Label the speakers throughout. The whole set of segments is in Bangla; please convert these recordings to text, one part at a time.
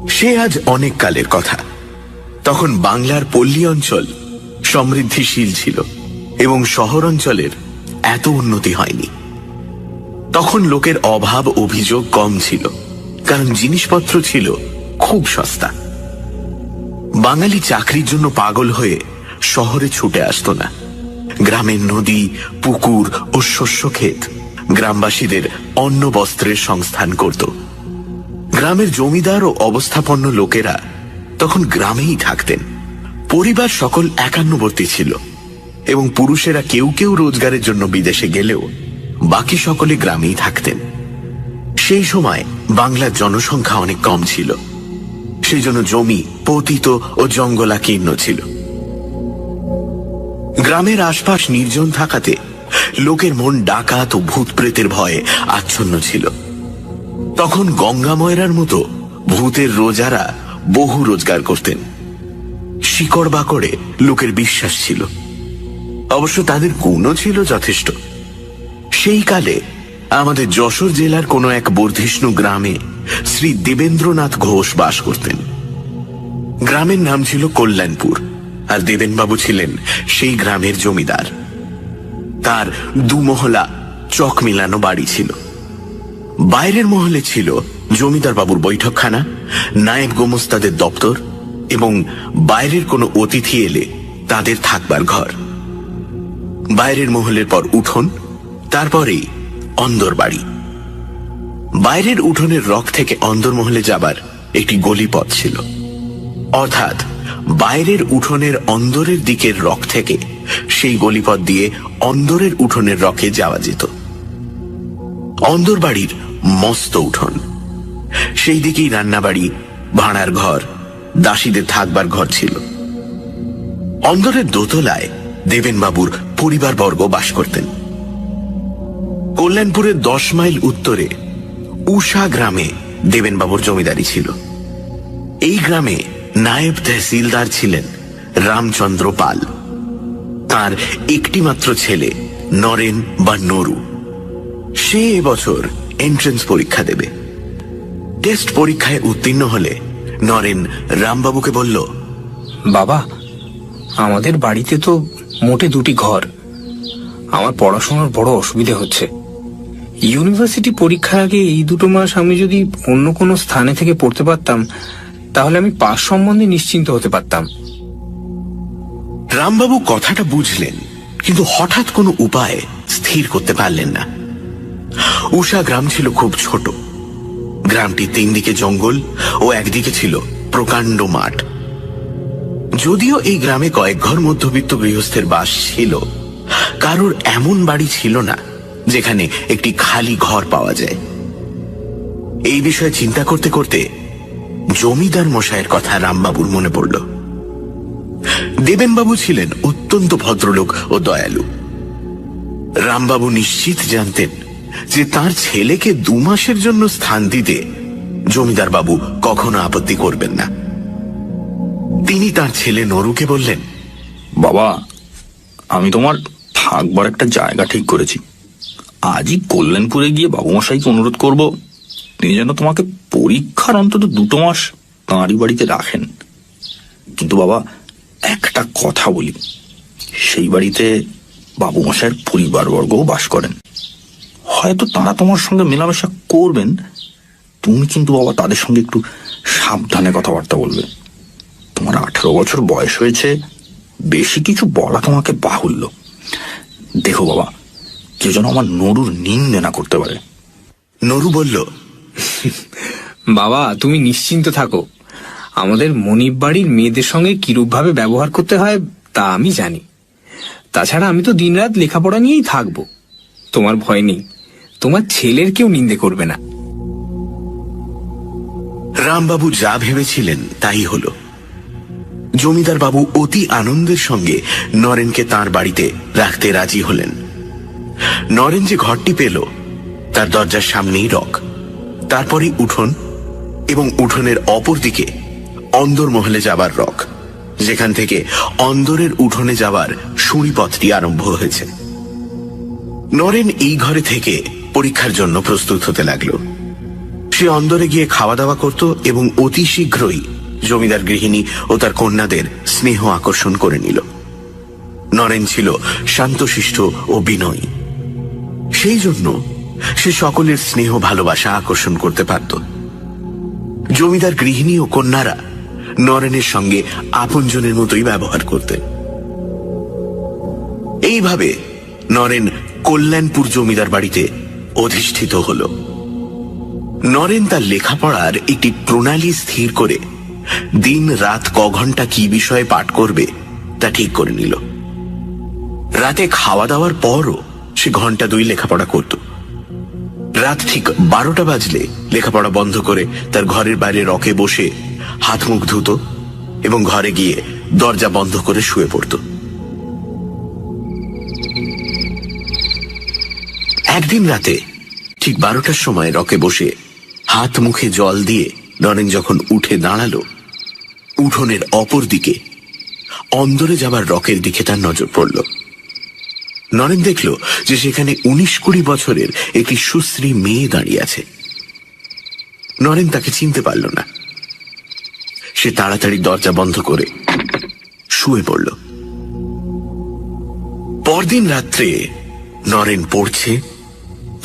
Speaker 1: সে আজ অনেক কালের কথা। তখন বাংলার পল্লী অঞ্চল সমৃদ্ধিশীল ছিল এবং শহর অঞ্চলের এত উন্নতি হয়নি। তখন লোকের অভাব অভিযোগ কম ছিল, কারণ জিনিসপত্র ছিল খুব সস্তা। বাঙালি চাকরির জন্য পাগল হয়ে শহরে ছুটে আসত না। গ্রামের নদী, পুকুর ও শস্যক্ষেত গ্রামবাসীদের অন্ন বস্ত্রের সংস্থান করত। গ্রামের জমিদার ও অবস্থাপন্ন লোকেরা তখন গ্রামেই থাকতেন। পরিবার সকল একান্নবর্তী ছিল এবং পুরুষেরা কেউ কেউ রোজগারের জন্য বিদেশে গেলেও বাকি সকলে গ্রামেই থাকতেন। সেই সময় বাংলার জনসংখ্যা অনেক কম ছিল, সেই জন্য জমি পতিত ও জঙ্গলাকীর্ণ ছিল। গ্রামের আশপাশ নির্জন থাকাতে লোকের মন ডাকাত ও ভূত প্রেতের ভয়ে আচ্ছন্ন ছিল। তখন গঙ্গা ময়রার মতো ভূতের রোজারা বহু রোজগার করতেন। শিকড় বাকড়ে লোকের বিশ্বাস ছিল, অবশ্য তাদের গুণও ছিল যথেষ্ট। সেই কালে আমাদের যশোর জেলার কোন এক বর্ধিষ্ণু গ্রামে শ্রী দেবেন্দ্রনাথ ঘোষ বাস করতেন। গ্রামের নাম ছিল কল্যাণপুর, আর দেবেনবাবু ছিলেন সেই গ্রামের জমিদার। তার দুমহলা চক মিলানো বাড়ি ছিল। বাইরের মহলে ছিল জমিদার বাবুর বৈঠকখানা, নায়েব গোমস্তাদের দপ্তর এবং বাইরের কোনো অতিথি এলে তাদের থাকবার ঘর। বাইরের মহলের পর উঠোন, তারপরেই অন্দর বাড়ি। বাইরের উঠোনের রক থেকে অন্দরমহলে যাবার একটি গলিপথ ছিল, অর্থাৎ বাইরের উঠোনের অন্দরের দিকের রক থেকে সেই গলিপথ দিয়ে অন্দরের উঠোনের রকে যাওয়া যেত। অন্দর বাড়ির মস্ত উঠোন, সেই দিকেই রান্নাবাড়ি, ভাড়ার ঘর, দাসীদের থাকবার ঘর ছিল। অন্দরের দোতলায় দেবেনবাবুর পরিবারবর্গ বাস করতেন। কল্যাণপুরের 10 মাইল উত্তরে উষা গ্রামে দেবেনবাবুর জমিদারি ছিল। এই গ্রামে নায়েব তহসিলদার ছিলেন রামচন্দ্র পাল। তার একটি মাত্র ছেলে নরেন বা নরু। সে এবছর এন্ট্রান্স পরীক্ষা দেবে। টেস্ট পরীক্ষায় উত্তীর্ণ হলে নরেন রামবাবুকে বলল,
Speaker 2: বাবা, আমাদের বাড়িতে তো মোটে 2টি ঘর। আমার পড়াশোনার বড় অসুবিধে হচ্ছে। ইউনিভার্সিটি পরীক্ষার আগে এই 2 মাস আমি যদি অন্য কোনো স্থানে থেকে পড়তে পারতাম, তাহলে আমি পাস সম্বন্ধে নিশ্চিন্ত হতে পারতাম।
Speaker 1: রামবাবু কথাটা বুঝলেন, কিন্তু হঠাৎ কোনো উপায় স্থির করতে পারলেন না। উষা গ্রাম ছিল খুব ছোট। গ্রামটি 3 দিকে জঙ্গল ও একদিকে ছিল প্রকাণ্ড মাঠ। যদিও এই গ্রামে কয়েক ঘর মধ্যবিত্ত গৃহস্থের বাস ছিল, কারোর এমন বাড়ি ছিল না যেখানে একটি খালি ঘর পাওয়া যায়। এই বিষয়ে চিন্তা করতে করতে জমিদার মশাইয়ের কথা রামবাবুর মনে পড়ল। দেবেনবাবু ছিলেন অত্যন্ত ভদ্রলোক ও দয়ালু। রামবাবু নিশ্চিত জানতেন যে তার ছেলেকে 2 মাসের জন্য স্থান দিতে জমিদার বাবু কখনো আপত্তি করবেন না। তিনি তার ছেলে নরুকে বললেন,
Speaker 3: বাবা, আমি তোমার থাকবার একটা জায়গা ঠিক করেছি। আজই কল্যাণপুরে গিয়ে বাবুমশাইকে অনুরোধ করব তিনি যেন তোমাকে পরীক্ষার অন্তত 2 মাস তাঁরই বাড়িতে রাখেন। কিন্তু বাবা, একটা কথা বলি, সেই বাড়িতে বাবুমশাইয়ের পরিবারবর্গও বাস করেন। হয়তো তারা তোমার সঙ্গে মেলামেশা করবেন, তুমি কিন্তু বাবা তাদের সঙ্গে একটু সাবধানে কথাবার্তা বলবে। তোমার 18 বছর বয়স হয়েছে, বেশি কিছু বলা তোমাকে বাহুল্য। দেখো বাবা, কেউ যেন আমার নরুর নিন্দে না করতে পারে।
Speaker 1: নরু বলল,
Speaker 2: বাবা, তুমি নিশ্চিন্ত থাকো। আমাদের মনিব বাড়ির মেয়েদের সঙ্গে কিরূপভাবে ব্যবহার করতে হয় তা আমি জানি। তাছাড়া আমি তো দিনরাত লেখাপড়া নিয়েই থাকবো। তোমার ভয় নেই, তোমার ছেলের কেউ নিন্দে করবে না।
Speaker 1: রামবাবু যা ভেবেছিলেন তাই হল। জমিদার বাবু অতি আনন্দের সঙ্গে নরেনকে তার বাড়িতে রাখতে রাজি হলেন। নরেন যে ঘরটি পেল তার দরজার সামনেই রক, তারপরে উঠোন এবং উঠোনের অপর দিকে অন্দরমহলে যাবার রক, যেখান থেকে অন্দরের উঠোনে যাবার সুড়িপথটি আরম্ভ হয়েছে। নরেন এই ঘরে থেকে পরীক্ষার জন্য প্রস্তুত হতে লাগল। সে অন্দরে গিয়ে খাওয়া দাওয়া করত এবং অতি শীঘ্রই জমিদার গৃহিণী ও তার কন্যাদের স্নেহ আকর্ষণ করে নিল। নরেন ছিল শান্তশিষ্ট ও বিনয়ী, সেই জন্য সে সকলের স্নেহ ভালোবাসা আকর্ষণ করতে পারত। জমিদার গৃহিণী ও কন্যারা নরেনের সঙ্গে আপনজনের মতোই ব্যবহার করতেন। এইভাবে নরেন কল্যাণপুর জমিদার বাড়িতে অধিষ্ঠিত হল। নরেন তার লেখাপড়ার একটি প্রণালী স্থির করে দিন রাত ক ঘন্টা কি বিষয়ে পাঠ করবে তা ঠিক করে নিল। রাতে খাওয়া দাওয়ার পরও সে ঘন্টা 2 লেখাপড়া করত। রাত ঠিক 12টা বাজলে লেখাপড়া বন্ধ করে তার ঘরের বাইরে রকে বসে হাত মুখ ধুত এবং ঘরে গিয়ে দরজা বন্ধ করে শুয়ে পড়ত। একদিন রাতে ঠিক 12টার সময় রকে বসে হাত মুখে জল দিয়ে নরেন যখন উঠে দাঁড়ালো, উঠোনের অপর দিকে অন্দরে যাবার রকের দিকে তার নজর পড়ল। নরেন দেখল যে সেখানে 19-20 বছরের একটি সুশ্রী মেয়ে দাঁড়িয়ে আছে। নরেন তাকে চিনতে পারল না। সে তাড়াতাড়ি দরজা বন্ধ করে শুয়ে পড়ল। পরদিন রাত্রে নরেন পড়ছে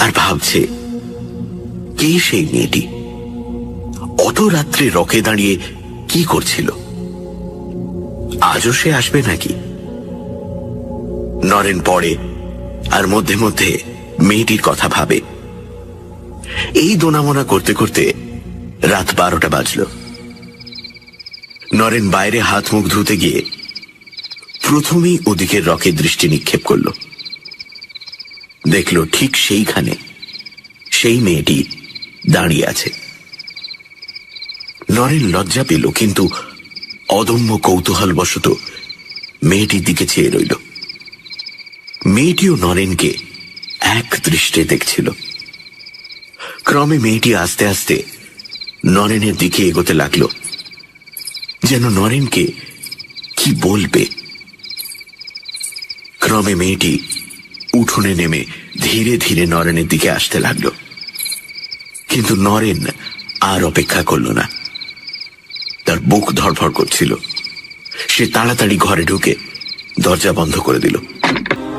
Speaker 1: আর ভাবছে, কে সেই মেয়েটি? অত রাত্রে রকে দাঁড়িয়ে কি করছিল? আজও সে আসবে নাকি? নরেন পড়ে আর মধ্যে মধ্যে মেয়েটির কথা ভাবে। এই দোনামোনা করতে করতে রাত 12টা বাজল। নরেন বাইরে হাত মুখ ধুতে গিয়ে প্রথমেই ওদিকের রকে দৃষ্টি নিক্ষেপ করল। দেখল ঠিক সেইখানে সেই মেয়েটি দাঁড়িয়ে আছে। নরেন লজ্জা পেল, কিন্তু অদম্য কৌতূহলবশত মেয়েটির দিকে চেয়ে রইল। মেয়েটিও নরেনকে এক দৃষ্টে দেখছিল। ক্রমে মেয়েটি আস্তে আস্তে নরেনের দিকে এগোতে লাগল, যেন নরেনকে কি বলবে। ক্রমে মেয়েটি উঠোনে নেমে ধীরে ধীরে নরেনের দিকে আসতে লাগল, কিন্তু নরেন আর অপেক্ষা করল না। তার বুক ধড়ফড় করছিল। সে তাড়াতাড়ি ঘরে ঢুকে দরজা বন্ধ করে দিল।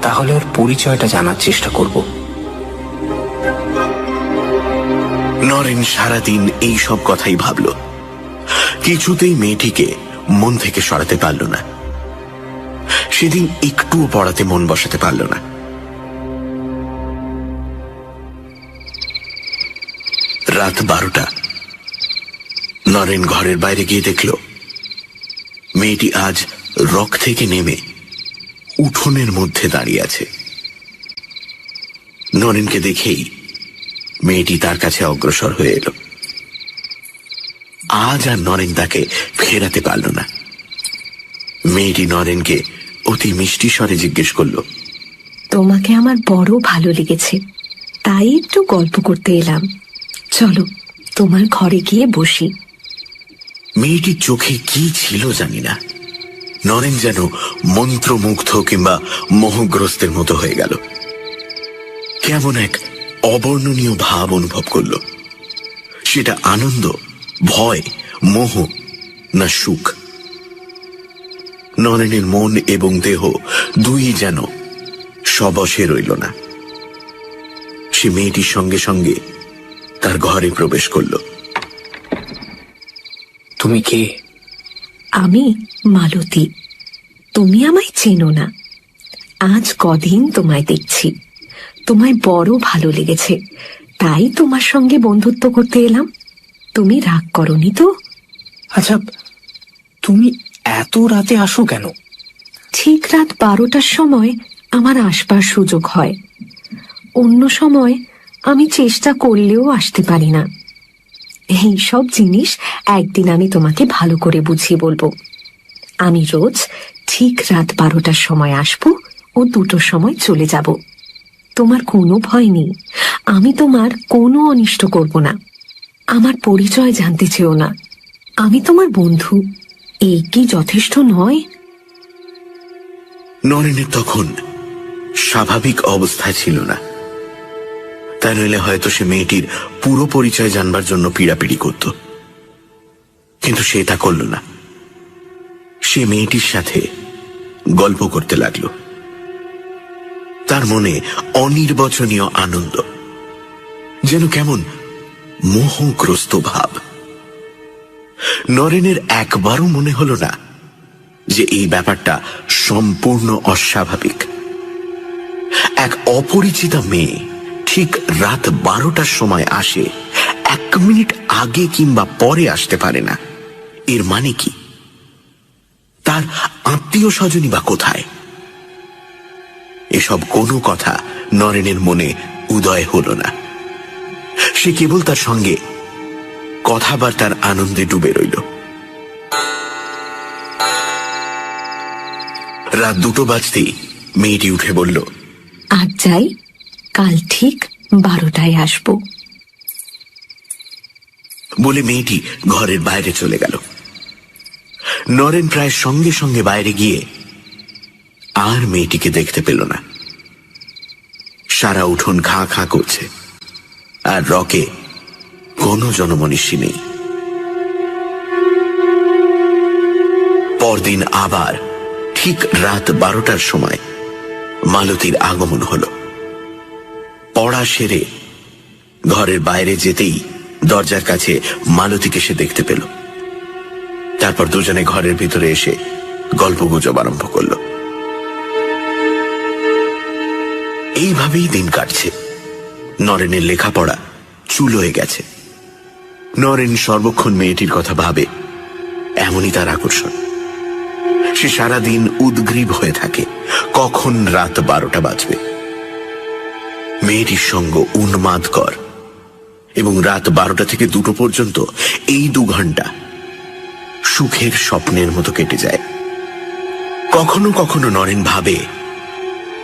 Speaker 2: তাহলে ওর পরিচয়টা জানার চেষ্টা করব।
Speaker 1: নরেন সারাদিন এই সব কথাই ভাবল। কিছুতেই মেয়েটিকে মন থেকে সরাতে পারল না। সেদিন একটুও পড়াতে মন বসাতে পারল না। রাত 12টা। নরেন ঘরের বাইরে গিয়ে দেখল মেয়েটি আজ রক থেকে নেমে উঠোনের মধ্যে দাঁড়িয়ে আছে। নরেনকে দেখেই মেয়েটি তার কাছে অগ্রসর হয়ে এলো। আজ আর নরেন তাকে ফেরাতে পারল না। মেয়েটি নরেনকে অতি মিষ্টি স্বরে জিজ্ঞেস করল,
Speaker 4: তোমাকে আমার বড় ভালো লেগেছে, তাই একটু গল্প করতে এলাম। চলো তোমার ঘরে গিয়ে বসি।
Speaker 1: মেয়েটির চোখে কি ছিল জানি না, নরেন যেন মন্ত্রমুগ্ধ কিংবা মোহগ্রস্তের মতো হয়ে গেল। কেমন এক অবর্ণনীয় ভাব অনুভব করল। সেটা আনন্দ, ভয়, মোহ না সুখ? নরেনের মন এবং দেহ দুই যেন সবশে রইল না। সে মেয়েটির সঙ্গে সঙ্গে তার ঘরে প্রবেশ করল।
Speaker 2: তুমি কে?
Speaker 4: আমি মালতী। তুমি আমায় চেনো না, আজ কদিন তোমায় দেখছি। তোমায় বড় ভালো লেগেছে, তাই তোমার সঙ্গে বন্ধুত্ব করতে এলাম। তুমি রাগ করনি তো?
Speaker 2: আচ্ছা, তুমি এত রাতে আসো কেন?
Speaker 4: ঠিক রাত 12টার সময় আমার আসবার সুযোগ হয়। অন্য সময় আমি চেষ্টা করলেও আসতে পারি না। এই সব জিনিস একদিন আমি তোমাকে ভালো করে বুঝিয়ে বলবো। আমি রোজ ঠিক রাত 12টার সময় আসবো ও 2টোর সময় চলে যাব। তোমার কোনো ভয় নেই, আমি তোমার কোনো অনিষ্ট করব না। আমার পরিচয় জানতে চেও না, আমি তোমার বন্ধু। এই কি যথেষ্ট নয়?
Speaker 1: নরেনের তখন স্বাভাবিক অবস্থা ছিল না। তা নইলে হয়তো সে মেয়েটির পুরো পরিচয় জানবার জন্য পীড়াপিড়ি করত। কিন্তু সে তা করল না। সে মেয়েটির সাথে গল্প করতে লাগল। তার মনে অনির্বচনীয় আনন্দ, যেন কেমন মোহগ্রস্ত ভাব। নরেনের একবারও মনে হল না যে এই ব্যাপারটা সম্পূর্ণ অস্বাভাবিক। এক অপরিচিতা মেয়ে ঠিক রাত 12টার সময় আসে, 1 মিনিট আগে কিংবা পরে আসতে পারে না। এর মানে কি? তার আত্মীয় স্বজনই বা কোথায়? এসব কোনো কথা নরেনের মনে উদয় হল না। সে কেবল তার সঙ্গে কথাবার্তার আনন্দে ডুবে রইল। রাত 2টো বাজতেই মেয়েটি উঠে বলল,
Speaker 4: আজ যাই, কাল ঠিক 12টায় আসবো।
Speaker 1: বলে মেয়েটি ঘরের বাইরে চলে গেল। নরেন প্রায় সঙ্গে সঙ্গে বাইরে গিয়ে আর মেয়েটিকে দেখতে পেল না। সারা উঠোন খাঁ খাঁ করছে, আর রকে কোনো জনমনীষী নেই। পরদিন আবার ঠিক রাত 12টার সময় মালতীর আগমন হল। পড়া সেরে ঘরের বাইরে যেতেই দরজার কাছে মালতীকে সে দেখতে পেল। তারপর দুজনে ঘরের ভিতরে এসে গল্পগুজব আরম্ভ করল। এইভাবেই দিন কাটছে। নরেনের লেখাপড়া চুল হয়ে গেছে। নরেন সর্বক্ষণ মেয়েটির কথা ভাবে, এমনই তার আকর্ষণ। সে সারাদিন উদ্গ্রীব হয়ে থাকে কখন রাত 12টা বাজবে। মেয়েটির সঙ্গ উন্মাদকর, এবং রাত 12টা থেকে 2টো পর্যন্ত এই 2 ঘন্টা সুখের স্বপ্নের মতো কেটে যায়। কখনো কখনো নরেন ভাবে,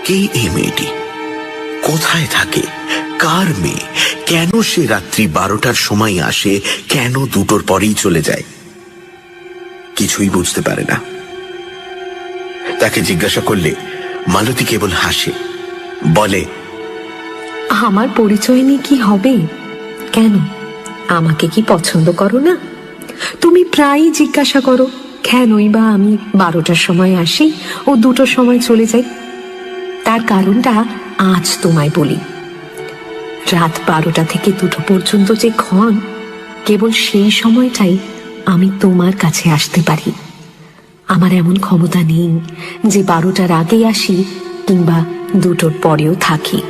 Speaker 1: কে এই মেয়েটি, কোথায় থাকে, কার মেয়ে, কেন সে রাত্রি 12টার সময় আসে, কেন 2টোর পরেই চলে যায়? কিছুই বুঝতে পারে না। তাকে জিজ্ঞাসা করলে মালতী কেবল হাসে, বলে,
Speaker 4: আমার পরিচয় নিয়ে কি হবে? কেন, আমাকে কি পছন্দ করো না? তুমি প্রায়ই জিজ্ঞাসা করো কেনই বা আমি 12টার সময় আসি ও 2টোর সময় চলে যাই। তার কারণটা আজ তোমায় বলি। রাত 12টা থেকে 2টো পর্যন্ত যে ক্ষণ, কেবল সেই সময়টাই আমি তোমার কাছে আসতে পারি। আমার এমন ক্ষমতা নেই যে 12টার আগে আসি কিংবা 2টোর পরেও থাকি।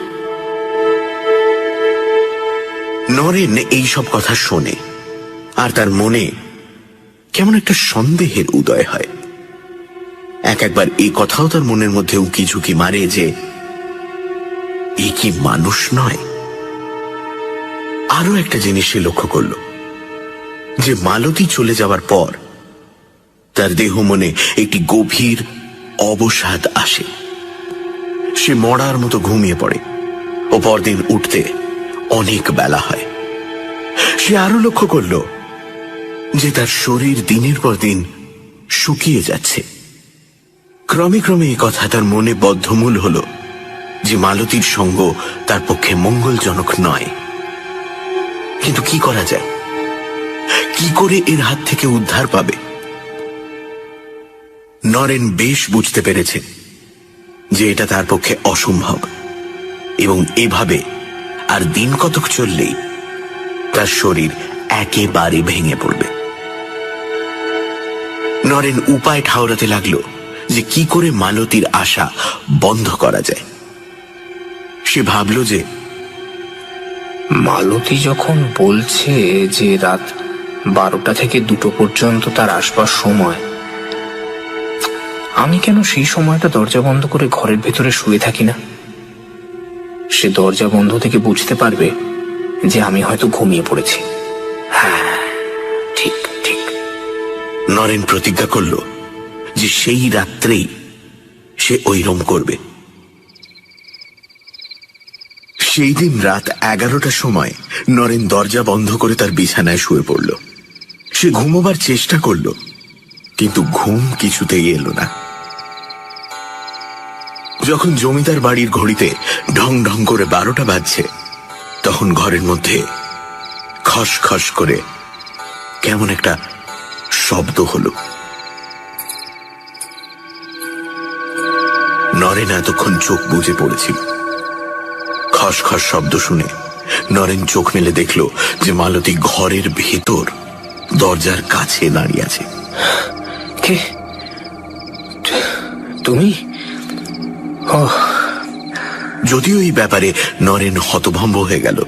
Speaker 1: নরেন এইসব কথা শোনে, আর তার মনে কেমন একটা সন্দেহের উদয় হয়। একবার এই কথাও তার মনের মধ্যে উকি ঝুঁকি মারে যে এ কি মানুষ নয়? আরো একটা জিনিস সে লক্ষ্য করল, যে মালতী চলে যাওয়ার পর তার দেহ মনে একটি গভীর অবসাদ আসে। সে মরার মতো ঘুমিয়ে পড়ে ও পরদিন উঠতে অনেক বেলা হয়। সে আরো লক্ষ্য করল যে তার শরীর দিনের পর দিন শুকিয়ে যাচ্ছে। ক্রমে ক্রমে এই কথা তার মনে বদ্ধমূল হল যে মালতীর সঙ্গ তার পক্ষে মঙ্গলজনক নয়। কিন্তু কি করা যায়? কি করে এর হাত থেকে উদ্ধার পাবে? নরেন বেশ বুঝতে পেরেছে যে এটা তার পক্ষে অসম্ভব, এবং এভাবে আর দিন কতক চললেই তার শরীর একেবারে ভেঙে পড়বে। নরেন উপায় ঠাউরাতে লাগলো যে কি করে মালতীর আশা বন্ধ করা যায়। সে ভাবল যে
Speaker 2: মালতী যখন বলছে যে রাত 12টা থেকে 2টো পর্যন্ত তার আসবার সময়, আমি কেন সেই সময়টা দরজা বন্ধ করে ঘরের ভেতরে শুয়ে থাকি না? সে দরজা বন্ধ থেকে বুঝতে পারবে যে আমি হয়তো ঘুমিয়ে পড়েছি। হ্যাঁ, ঠিক ঠিক।
Speaker 1: নরেন প্রতিজ্ঞা করল যে সেই রাত্রেই সে ঐরম করবে। সেই দিন রাত 11টার সময় নরেন দরজা বন্ধ করে তার বিছানায় শুয়ে পড়ল। সে ঘুমোবার চেষ্টা করল, কিন্তু ঘুম কিছুতেই এলো না। যখন জমিদার বাড়ির ঘড়িতে ঢং ঢং করে 12টা বাজছে, তখন ঘরের মধ্যে খসখস করে কেমন একটা শব্দ হলো। নরেন এতক্ষণ চোখ বুজে পড়েছিল। খসখস শব্দ শুনে নরেন চোখ মেলে দেখল যে মালতী ঘরের ভেতর দরজার কাছে দাঁড়িয়ে আছে।
Speaker 2: কে তুমি?
Speaker 1: যদিও এই ব্যাপারে নরেন হতভম্ব হয়ে গেল,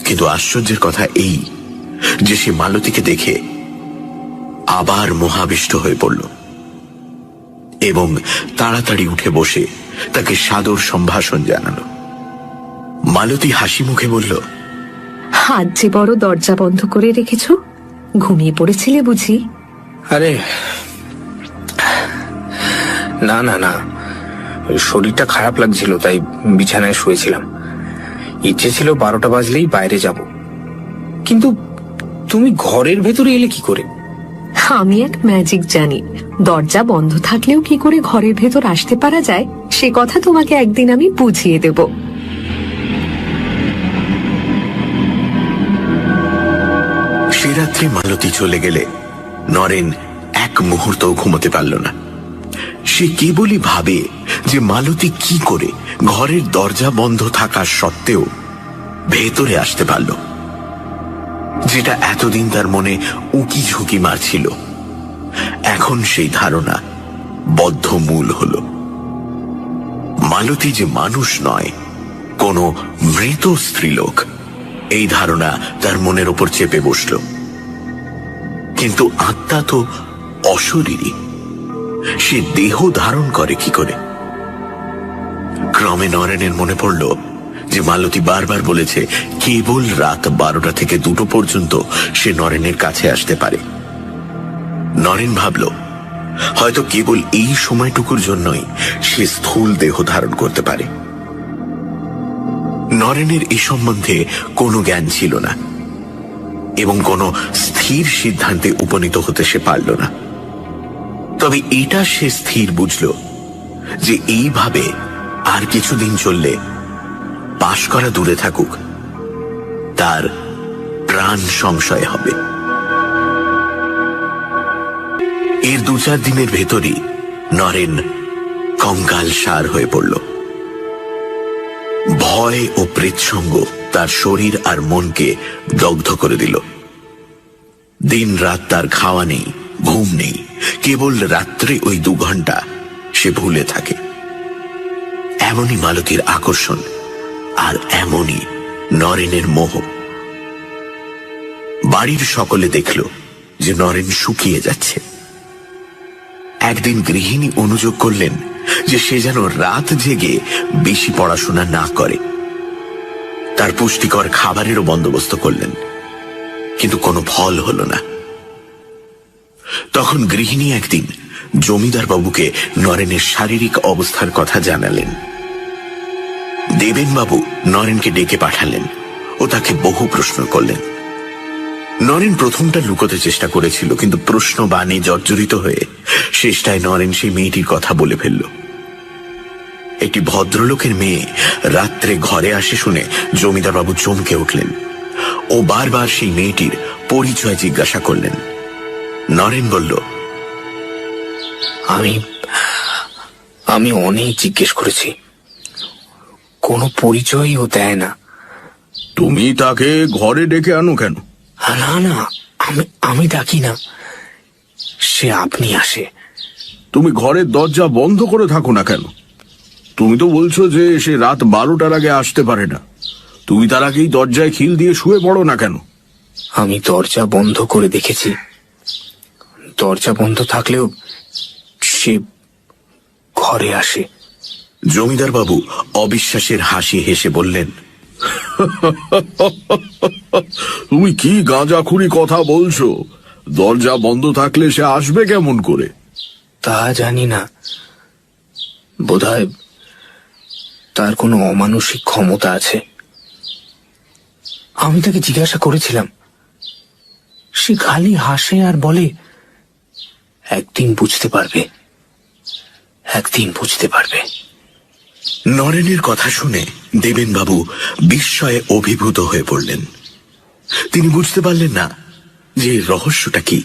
Speaker 1: কিন্তু আশ্চর্যের কথা এই যে সে মালতীকে দেখে আবার মোহাবিষ্ট হয়ে পড়ল এবং তাড়াতাড়ি উঠে বসে তাকে সাদর সম্ভাষণ জানালো। মালতী হাসি মুখে বলল,
Speaker 4: হাত যে বড় দরজা বন্ধ করে রেখেছ, ঘুমিয়ে পড়েছিলে বুঝি?
Speaker 2: আরে না না না, শরীরটা খারাপ লাগছিল তাই বিছানায় শুয়েছিলাম। ইচ্ছে ছিল 12টা বাজলেই বাইরে যাব, কিন্তু তুমি ঘরের ভেতরে এলে কি করে?
Speaker 4: আমি এক ম্যাজিক জানি। দরজা বন্ধ থাকলেও কি করে ঘরের ভেতর আসতে পারা যায় সে কথা তোমাকে একদিন আমি বুঝিয়ে দেব।
Speaker 1: সে রাত্রে মালতী চলে গেলে নরেন এক মুহূর্তও ঘুমোতে পারল না। সে কেবলই ভাবে যে মালতী কি করে ঘরের দরজা বন্ধ থাকা সত্ত্বেও ভেতরে আসতে পারল, যেটা এতদিন তার মনে উকি ঝুঁকি মারছিল। এখন সেই ধারণা বদ্ধমূল হল। মালতী যে মানুষ নয়, কোনো মৃত স্ত্রীলোক, এই ধারণা তার মনের ওপর চেপে বসল। কিন্তু আত্মা তো অশরীরী, সে দেহ ধারণ করে কি করে? ক্রমে নরেনের মনে পড়ল যে মালতী বারবার বলেছে কেবল রাত 12টা থেকে 2টো পর্যন্ত সে নরেনের কাছে আসতে পারে। নরেন ভাবল হয়তো কেবল এই সময়টুকুর জন্যই সে স্থূল দেহ ধারণ করতে পারে। নরেনের এই সম্বন্ধে কোনো জ্ঞান ছিল না এবং কোনো স্থির সিদ্ধান্তে উপনীত হতে সে পারল না। তবে এটা সে স্থির বুঝল যে এইভাবে আর কিছুদিন চললে, পাশ করা দূরে থাকুক, তার প্রাণ সংশয় হবে। এর 2-4 দিনের ভেতরই নরেন কঙ্কাল সার হয়ে পড়ল। ভয় ও প্রেতসঙ্গ তার শরীর আর মনকে দগ্ধ করে দিল। দিন রাত তার খাওয়া নেই, ঘুম নেই, কেবল রাত্রে ওই 2 ঘন্টা সে ভুলে থাকে। এমনই মালতীর আকর্ষণ, আর এমনই নরেনের মোহ। বাড়ির সকলে দেখল যে নরেন শুকিয়ে যাচ্ছে। একদিন গৃহিণী অনুযোগ করলেন যে সে যেন রাত জেগে বেশি পড়াশোনা না করে। তার পুষ্টিকর খাবারেরও বন্দোবস্ত করলেন, কিন্তু কোনো ফল হল না। তখন গৃহিণী একদিন জমিদার বাবুকে নরেনের শারীরিক অবস্থার কথা জানালেন। দেবেন বাবু নরেনকে ডেকে পাঠালেন ও তাকে বহু প্রশ্ন করলেন। নরেন প্রথমটা লুকোতে চেষ্টা করেছিল, কিন্তু প্রশ্ন বাণে জর্জরিত হয়ে শেষটায় নরেন সেই মেয়েটির কথা বলে ফেলল। একটি ভদ্রলোকের মেয়ে রাত্রে ঘরে আসে শুনে জমিদার বাবু চমকে উঠলেন ও বারবার সেই মেয়েটির পরিচয় জিজ্ঞাসা করলেন। নরেন বলল,
Speaker 2: আমি অনেক জিজ্ঞেস করেছি, কোনো পরিচয়ই ও দেয় না।
Speaker 3: তুমি তাকে ঘরে ডেকে আনো কেন?
Speaker 2: না না, আমি ডাকি না, সে আপনি আসে।
Speaker 3: তুমি ঘরের দরজা বন্ধ করে থাকো না কেন? তুমি তো বলছো যে সে রাত 12টার আগে আসতে পারে না। তুমি তার আগেই দরজায় খিল দিয়ে শুয়ে পড়ো না কেন?
Speaker 2: আমি দরজা বন্ধ করে দেখেছি, দরজা বন্ধ থাকলেও সে ঘরে আসে।
Speaker 1: জমিদার বাবু অবিশ্বাসের হাসি হেসে বললেন,
Speaker 3: তুমি কি গাঁজাখুরি কথা বলছো? দরজা বন্ধ থাকলে সে আসবে কেমন করে?
Speaker 2: তা জানি না, বোধহয় তার কোনো অমানসিক ক্ষমতা আছে। আমি তাকে জিজ্ঞাসা করেছিলাম, সে খালি হাসে আর বলে, একদিন বুঝতে পারবে, একদিন বুঝতে পারবে।
Speaker 1: নরেনের কথা শুনে দেবেনবাবু বিস্ময়ে অভিভূত হয়ে পড়লেন। তিনি বুঝতে পারলেন না যে এর রহস্যটা কি।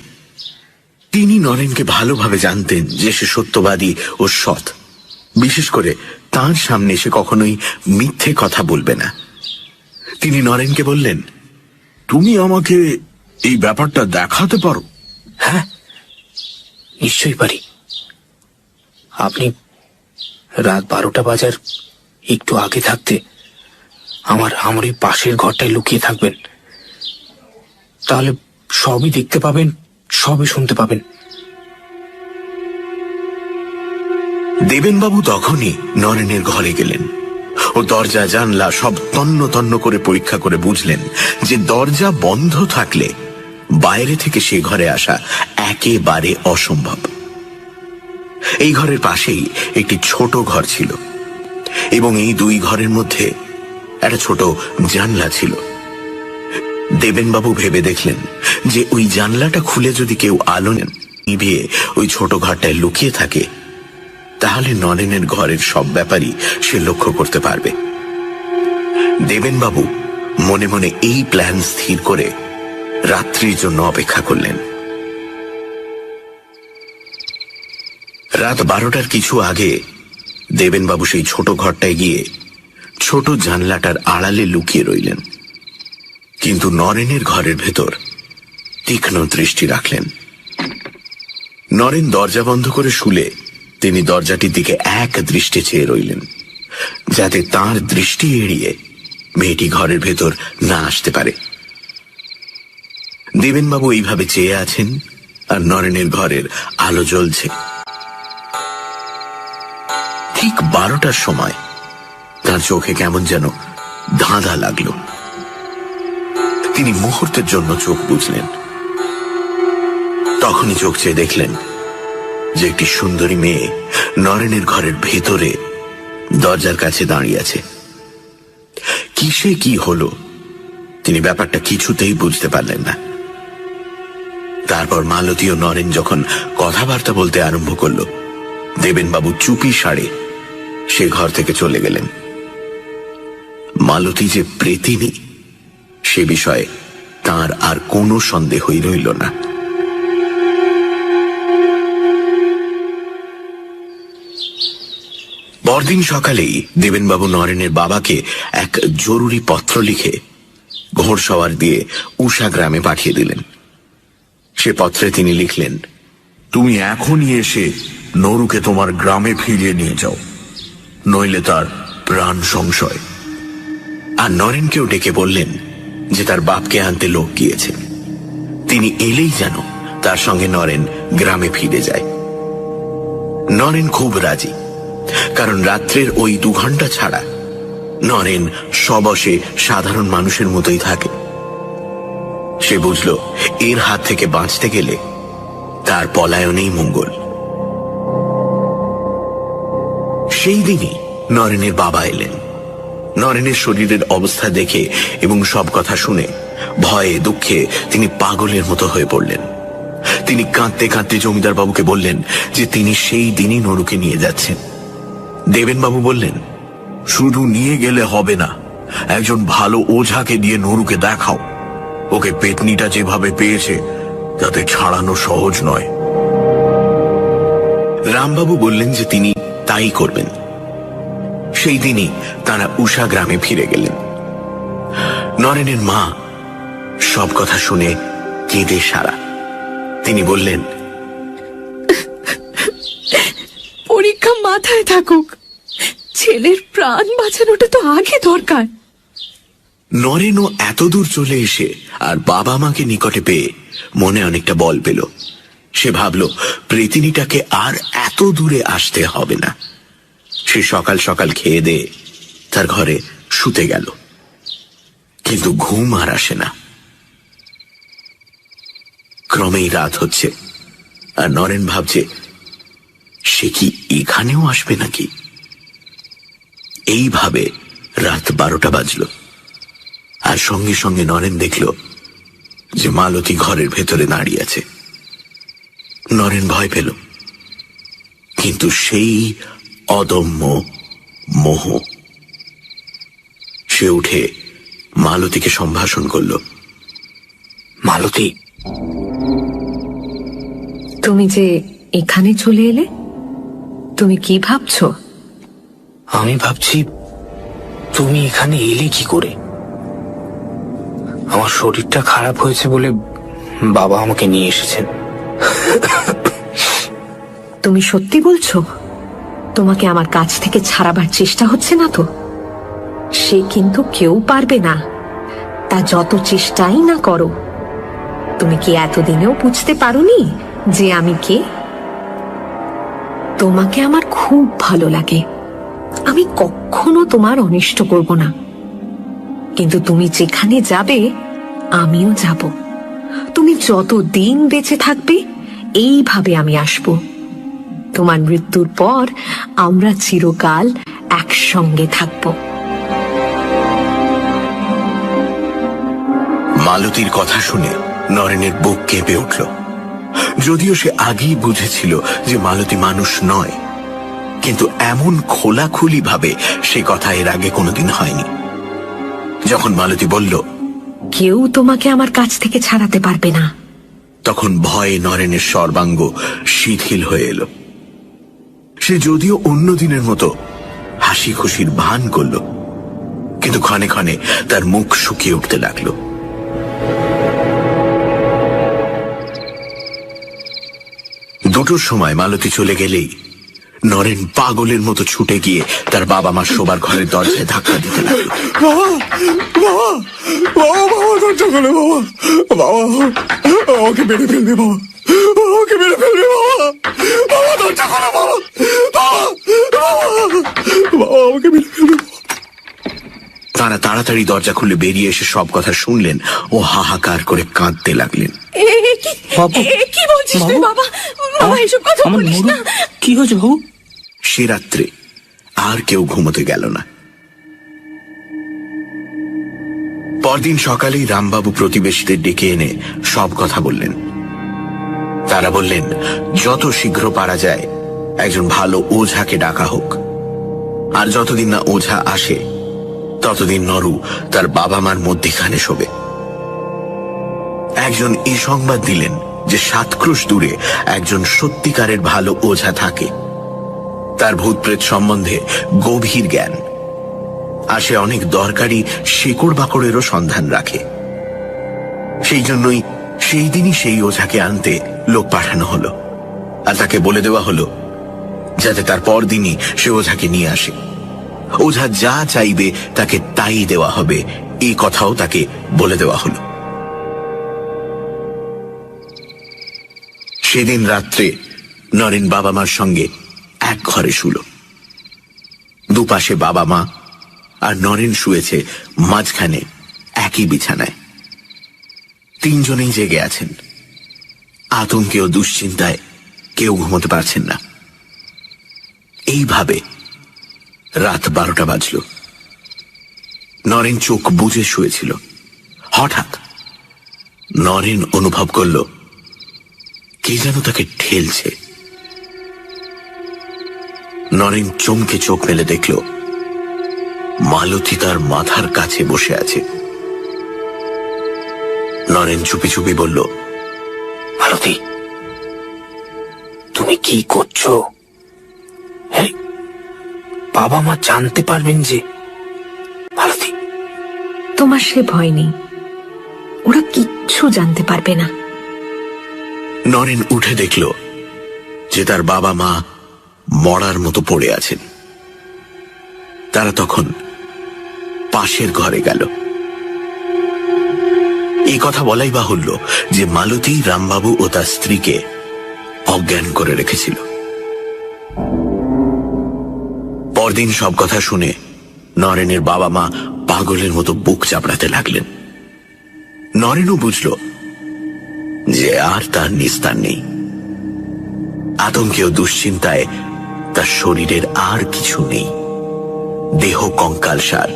Speaker 1: তিনি নরেনকে ভালোভাবে জানতেন যে সে সত্যবাদী ও সৎ। বিশেষ করে তার সামনে সে কখনোই মিথ্যে কথা বলবে না। তিনি নরেনকে বললেন,
Speaker 3: তুমি আমাকে এই ব্যাপারটা দেখাতে পারো?
Speaker 2: হ্যাঁ, নিশ্চয়ই পারি। আপনি রাত 12টা বাজার একটু আগে থাকতে আমার এই পাশের ঘরটায় লুকিয়ে থাকবেন। তাহলে সবই দেখতে পাবেন, সবই শুনতে পাবেন।
Speaker 1: দেবেনবাবু তখনই নরেনের ঘরে গেলেন ও দরজা জানলা সব তন্ন তন্ন করে পরীক্ষা করে বুঝলেন যে দরজা বন্ধ থাকলে বাইরে থেকে সে ঘরে আসা একেবারে অসম্ভব। এই ঘরের পাশেই একটি ছোট ঘর ছিল এবং এই দুই ঘরের মধ্যে একটা ছোট জানলা ছিল। দেবেনবাবু ভেবে দেখলেন যে ওই জানলাটা খুলে যদি কেউ আলো নিভিয়ে ওই ছোট ঘরটায় লুকিয়ে থাকে, তাহলে নরেনের ঘরের সব ব্যাপারই সে লক্ষ্য করতে পারবে। দেবেনবাবু মনে মনে এই প্ল্যান স্থির করে রাত্রির জন্য অপেক্ষা করলেন। রাত 12টার কিছু আগে দেবেনবাবু সেই ছোট ঘরটায় গিয়ে ছোট জানলাটার আড়ালে লুকিয়ে রইলেন, কিন্তু নরেনের ঘরের ভেতর তীক্ষ্ণ দৃষ্টি রাখলেন। নরেন দরজা বন্ধ করে শুলে তিনি দরজাটির দিকে এক দৃষ্টে চেয়ে রইলেন, যাতে তার দৃষ্টি এড়িয়ে মেয়েটি ঘরের ভেতর না আসতে পারে। দেবেনবাবু এইভাবে চেয়ে আছেন আর নরেনের ঘরের আলো জ্বলছে। ঠিক 12টার সময় তার চোখে কেমন যেন ধাঁধা লাগলো। তিনি মুহূর্তের জন্য চোখ বুজলেন। তখনই চোখ চেয়ে দেখলেন যে একটি সুন্দরী মেয়ে নরেনের ঘরের ভেতরে দরজার কাছে দাঁড়িয়ে আছে। কিসে কি হলো তিনি ব্যাপারটা কিছুতেই বুঝতে পারলেন না। তারপর মালতী ও নরেন যখন কথাবার্তা বলতে আরম্ভ করল, দেবেনবাবু চুপি সারে সে ঘর থেকে চলে গেলেন। মালতী যে প্রেতিনী সে বিষয়ে তার আর কোনো সন্দেহই রইল না। পরদিন সকালেই দেবেনবাবু নরেনের বাবাকে এক জরুরি পত্র লিখে ঘোড়সওয়ার দিয়ে উষা গ্রামে পাঠিয়ে দিলেন। সে পত্রে তিনি লিখলেন,
Speaker 3: তুমি এখনই এসে নরুকে তোমার গ্রামে ফিরিয়ে নিয়ে যাও, নইলে তার প্রাণ সংশয়।
Speaker 1: আর নরেনকেও ডেকে বললেন যে তার বাপকে আনতে লোক গিয়েছে, তিনি এলেই যেন তার সঙ্গে নরেন গ্রামে ফিরে যায়। নরেন খুব রাজি, কারণ রাত্রের ওই 2 ঘন্টা ছাড়া নরেন সবশে সাধারণ মানুষের মতোই থাকে। সে বুঝল এর হাত থেকে বাঁচতে গেলে তার পলায়নেই মঙ্গল। সেই দিনই নরেনের বাবা এলেন। নরেনের শরীরের অবস্থা দেখে এবং সব কথা শুনে ভয়ে দুঃখে তিনি পাগলের মতো হয়ে পড়লেন। তিনি কাঁদতে কাঁদতে জমিদার বাবুকে বললেন যে তিনি সেই দিনই নরুকে নিয়ে যাচ্ছেন। দেবেনবাবু বললেন,
Speaker 3: শুধু নিয়ে গেলে হবে না, একজন ভালো ওঝাকে দিয়ে নরুকে দেখাও। ওকে পেতনিটা যেভাবে পেয়েছে তাতে ছাড়ানো সহজ নয়।
Speaker 1: রামবাবু বললেন যে তিনি তাই করবেন। সেই দিনই তারা উষা গ্রামে ফিরে গেলেন। নরেনের মা সব কথা শুনে কেঁদে সারা। তিনি বললেন,
Speaker 5: পরীক্ষা মাথায় থাকুক, ছেলের প্রাণ বাঁচানোটা তো আগে দরকার।
Speaker 1: নরেনও এত দূর চলে এসে আর বাবা মাকে নিকটে পেয়ে মনে অনেকটা বল পেল। সে ভাবল প্রেতিনীটাকে আর এত দূরে আসতে হবে না। সে সকাল সকাল খেয়ে দিয়ে তার ঘরে শুতে গেল, কিন্তু ঘুম আর আসে না। ক্রমেই রাত হচ্ছে আর নরেন ভাবছে সে কি এখানেও আসবে নাকি। এইভাবে রাত 12টা বাজল আর সঙ্গে সঙ্গে নরেন দেখল যে মালতী ঘরের ভেতরে দাঁড়িয়ে আছে। নরেন ভয় পেল, কিন্তু সেই অদম্য মোহ। সে উঠে মালতীকে সম্ভাষণ করল।
Speaker 2: মালতী,
Speaker 4: তুমি যে এখানে চলে এলে, তুমি কি ভাবছো?
Speaker 2: আমি ভাবছি তুমি এখানে এলে কি করে। আমার শরীরটা খারাপ হয়েছে বলে বাবা আমাকে নিয়ে এসেছেন।
Speaker 4: তুমি সত্যি বলছো? তোমাকে আমার কাছ থেকে ছাড়াবার চেষ্টা হচ্ছে না তো? সে কিন্তু কেউ পারবে না, তা যত চেষ্টাই না করো। তুমি কি এতদিনেও বুঝতে পারোনি যে আমি কে? তোমাকে আমার খুব ভালো লাগে, আমি কখনো তোমার অনিষ্ট করব না। কিন্তু তুমি যেখানে যাবে আমিও যাব। তুমি যত দিন বেঁচে থাকবে এইভাবে আমি আসব। তোমার মৃত্যুর পর আমরা চিরকাল একসঙ্গে থাকব।
Speaker 1: মালতীর কথা শুনে নরেনের বুক কেঁপে উঠল। যদিও সে আগেই বুঝেছিল যে মালতী মানুষ নয়, কিন্তু এমন খোলাখুলি ভাবে সে কথা এর আগে কোনোদিন হয়নি। যখন মালতী বলল,
Speaker 4: কেউ তোমাকে আমার কাছ থেকে ছাড়াতে পারবে না,
Speaker 1: তখন ভয়ে নরেনের সর্বাঙ্গ শিথিল হয়ে এলো। সে যদিও অন্য দিনের মতো হাসি খুশির ভান করল, কিন্তু ক্ষণে ক্ষণে তার মুখ শুকিয়ে উঠতে লাগলো। দুটোর সময় মালতী চলে গেলেই নরেন পাগলের মতো ছুটে গিয়ে তার বাবা মার শোবার ঘরের দরজায় ধাক্কা দিতে লাগলো।
Speaker 3: দরজা খোলে বাবা, বাবা আমাকে মেরে ফেলবে, বাবা আমাকে মেরে ফেলবে, বাবা বাবা দরজা খোলো, বাবা বাবা আমাকে মেরে ফেলবে।
Speaker 1: তারা তাড়াতাড়ি দরজা খুলে বেরিয়ে এসে সব কথা শুনলেন ও হাহাকার করে কাঁদতে লাগলেন।
Speaker 5: কি বলছিস তুই বাবা? বাবা এসব কথা বলিস না।
Speaker 2: কি হয়েছে বাবু?
Speaker 1: সে রাত্রে আর কেউ ঘুমোতে গেল না। পরদিন সকালেই রামবাবু প্রতিবেশীদের ডেকে এনে সব কথা বললেন। তারা বললেন যত শীঘ্র পারা যায় একজন ভালো ওঝাকে ডাকা হোক, আর যতদিন না ওঝা আসে ততদিন নরু তার বাবা মার মধ্যখানে শোবে। একজন এই সংবাদ দিলেন যে 7 ক্রোশ দূরে একজন সত্যিকারের ভালো ওঝা থাকে, তার ভূতপ্রেত সম্বন্ধে গভীর জ্ঞান, আর সে অনেক দরকারি শেকড় বাকড়েরও সন্ধান রাখে। সেই জন্যই সেই দিনই সেই ওঝাকে আনতে লোক পাঠানো হলো, আর তাকে বলে দেওয়া হলো যাতে তার পরদিনই সে ওঝাকে নিয়ে আসে। ওঝা যা চাইবে তাকে তাই দেওয়া হবে, এই কথাও তাকে বলে দেওয়া হলো। সেদিন রাত্রে নরেন বাবা মার সঙ্গে এক ঘরে শুল। দুপাশে বাবা মা, আর নরেন শুয়েছে মাঝখানে একই বিছানায়। তিনজনেই জেগে আছেন। আতঙ্কে ও দুশ্চিন্তায় কেউ ঘুমোতে পারছেন না। এইভাবে রাত 12টা বাজল। নরেন চোখ বুজে শুয়েছিল। হঠাৎ নরেন অনুভব করল কে যেন তাকে ঠেলছে। নরেন চমকে চোখ মেলে দেখল মালতী তার মাথার কাছে বসে আছে। নরেন চুপি চুপি বলল,
Speaker 2: মালতী, তুমি কি করছো? হ্যাঁ, বাবা মা জানতে পারবেন যে? মালতী,
Speaker 4: তোমার সে ভয় নেই, ওরা কিচ্ছু জানতে পারবে না।
Speaker 1: নরেন উঠে দেখল যে তার বাবা মা মরার মতো পড়ে আছেন। তারা তখন পাশের ঘরে গেল। এই কথা বলাই বাহুল্য যে মালতী রামবাবু ও তার স্ত্রীকে অজ্ঞান করে রেখেছিল। পরদিন সব কথা শুনে নরেনের বাবা মা পাগলের মতো বুক চাপড়াতে লাগলেন। নরেনও বুঝল যে আর তার নিস্তার নেই। আতঙ্কে ও দুশ্চিন্তায় তার শরীরের আর কিছু নেই। দেহ কঙ্কালসার,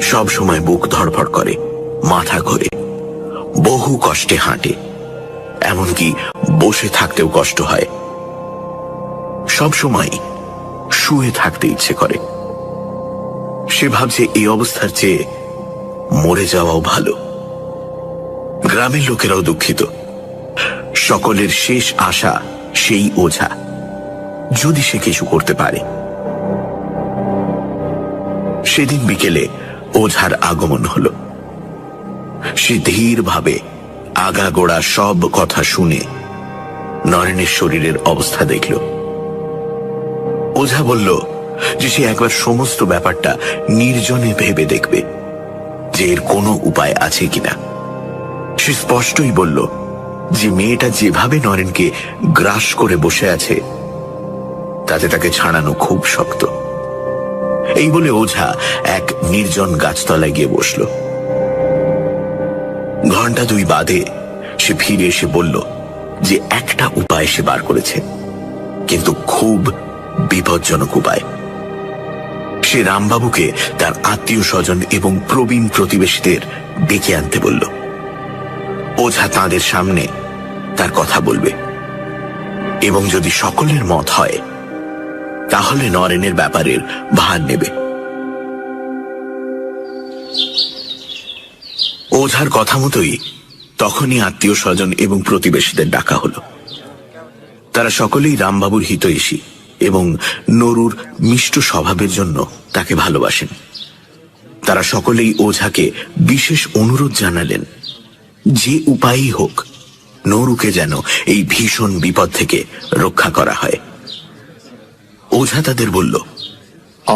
Speaker 1: সব সময় বুক ধড়ফড় করে, মাথা ঘোরে, বহু কষ্টে হাঁটে, এমনকি বসে থাকতেও কষ্ট হয়। সব সময় শুয়ে থাকতে ইচ্ছে করে। সে ভাবছে এই অবস্থার চেয়ে মরে যাওয়াও ভালো। গ্রামের লোকেরাও দুঃখিত। সকলের শেষ আশা সেই ওঝা, যদি সে কিছু করতে পারে। সেদিন বিকেলে ওঝার আগমন হলো। সে ধীরভাবে আগাগোড়া সব কথা শুনে নরেনের শরীরের অবস্থা দেখল। ওঝা বলল যে সে একবার সমস্ত ব্যাপারটা নির্জনে ভেবে দেখবে যে এর কোনো উপায় আছে কিনা। সে স্পষ্টই বলল যে মেয়েটা যেভাবে নরেনকে গ্রাস করে বসে আছে তাতে তাকে ছাড়ানো খুব শক্ত। এই বলে ওঝা এক নির্জন গাছতলায় গিয়ে বসল। ঘন্টা 2 বাদে সে ফিরে এসে বলল যে একটা উপায় সে বার করেছে, কিন্তু খুব বিপজ্জনক উপায়। সে রামবাবুকে তার আত্মীয় স্বজন এবং প্রবীণ প্রতিবেশীদের ডেকে আনতে বলল। ওঝা তাঁদের সামনে তার কথা বলবে এবং যদি সকলের মত হয় তাহলে নরেনের ব্যাপারের ভার নেবে। ওঝার কথা মতোই তখনই আত্মীয় স্বজন এবং প্রতিবেশীদের ডাকা হলো। তারা সকলেই রামবাবুর হিতৈষী এবং নরুর মিষ্ট স্বভাবের জন্য তাকে ভালোবাসেন। তারা সকলেই ওঝাকে বিশেষ অনুরোধ জানালেন যে উপায়ই হোক নরুকে যেন এই ভীষণ বিপদ থেকে রক্ষা করা হয়। ওঝা তাদের বলল,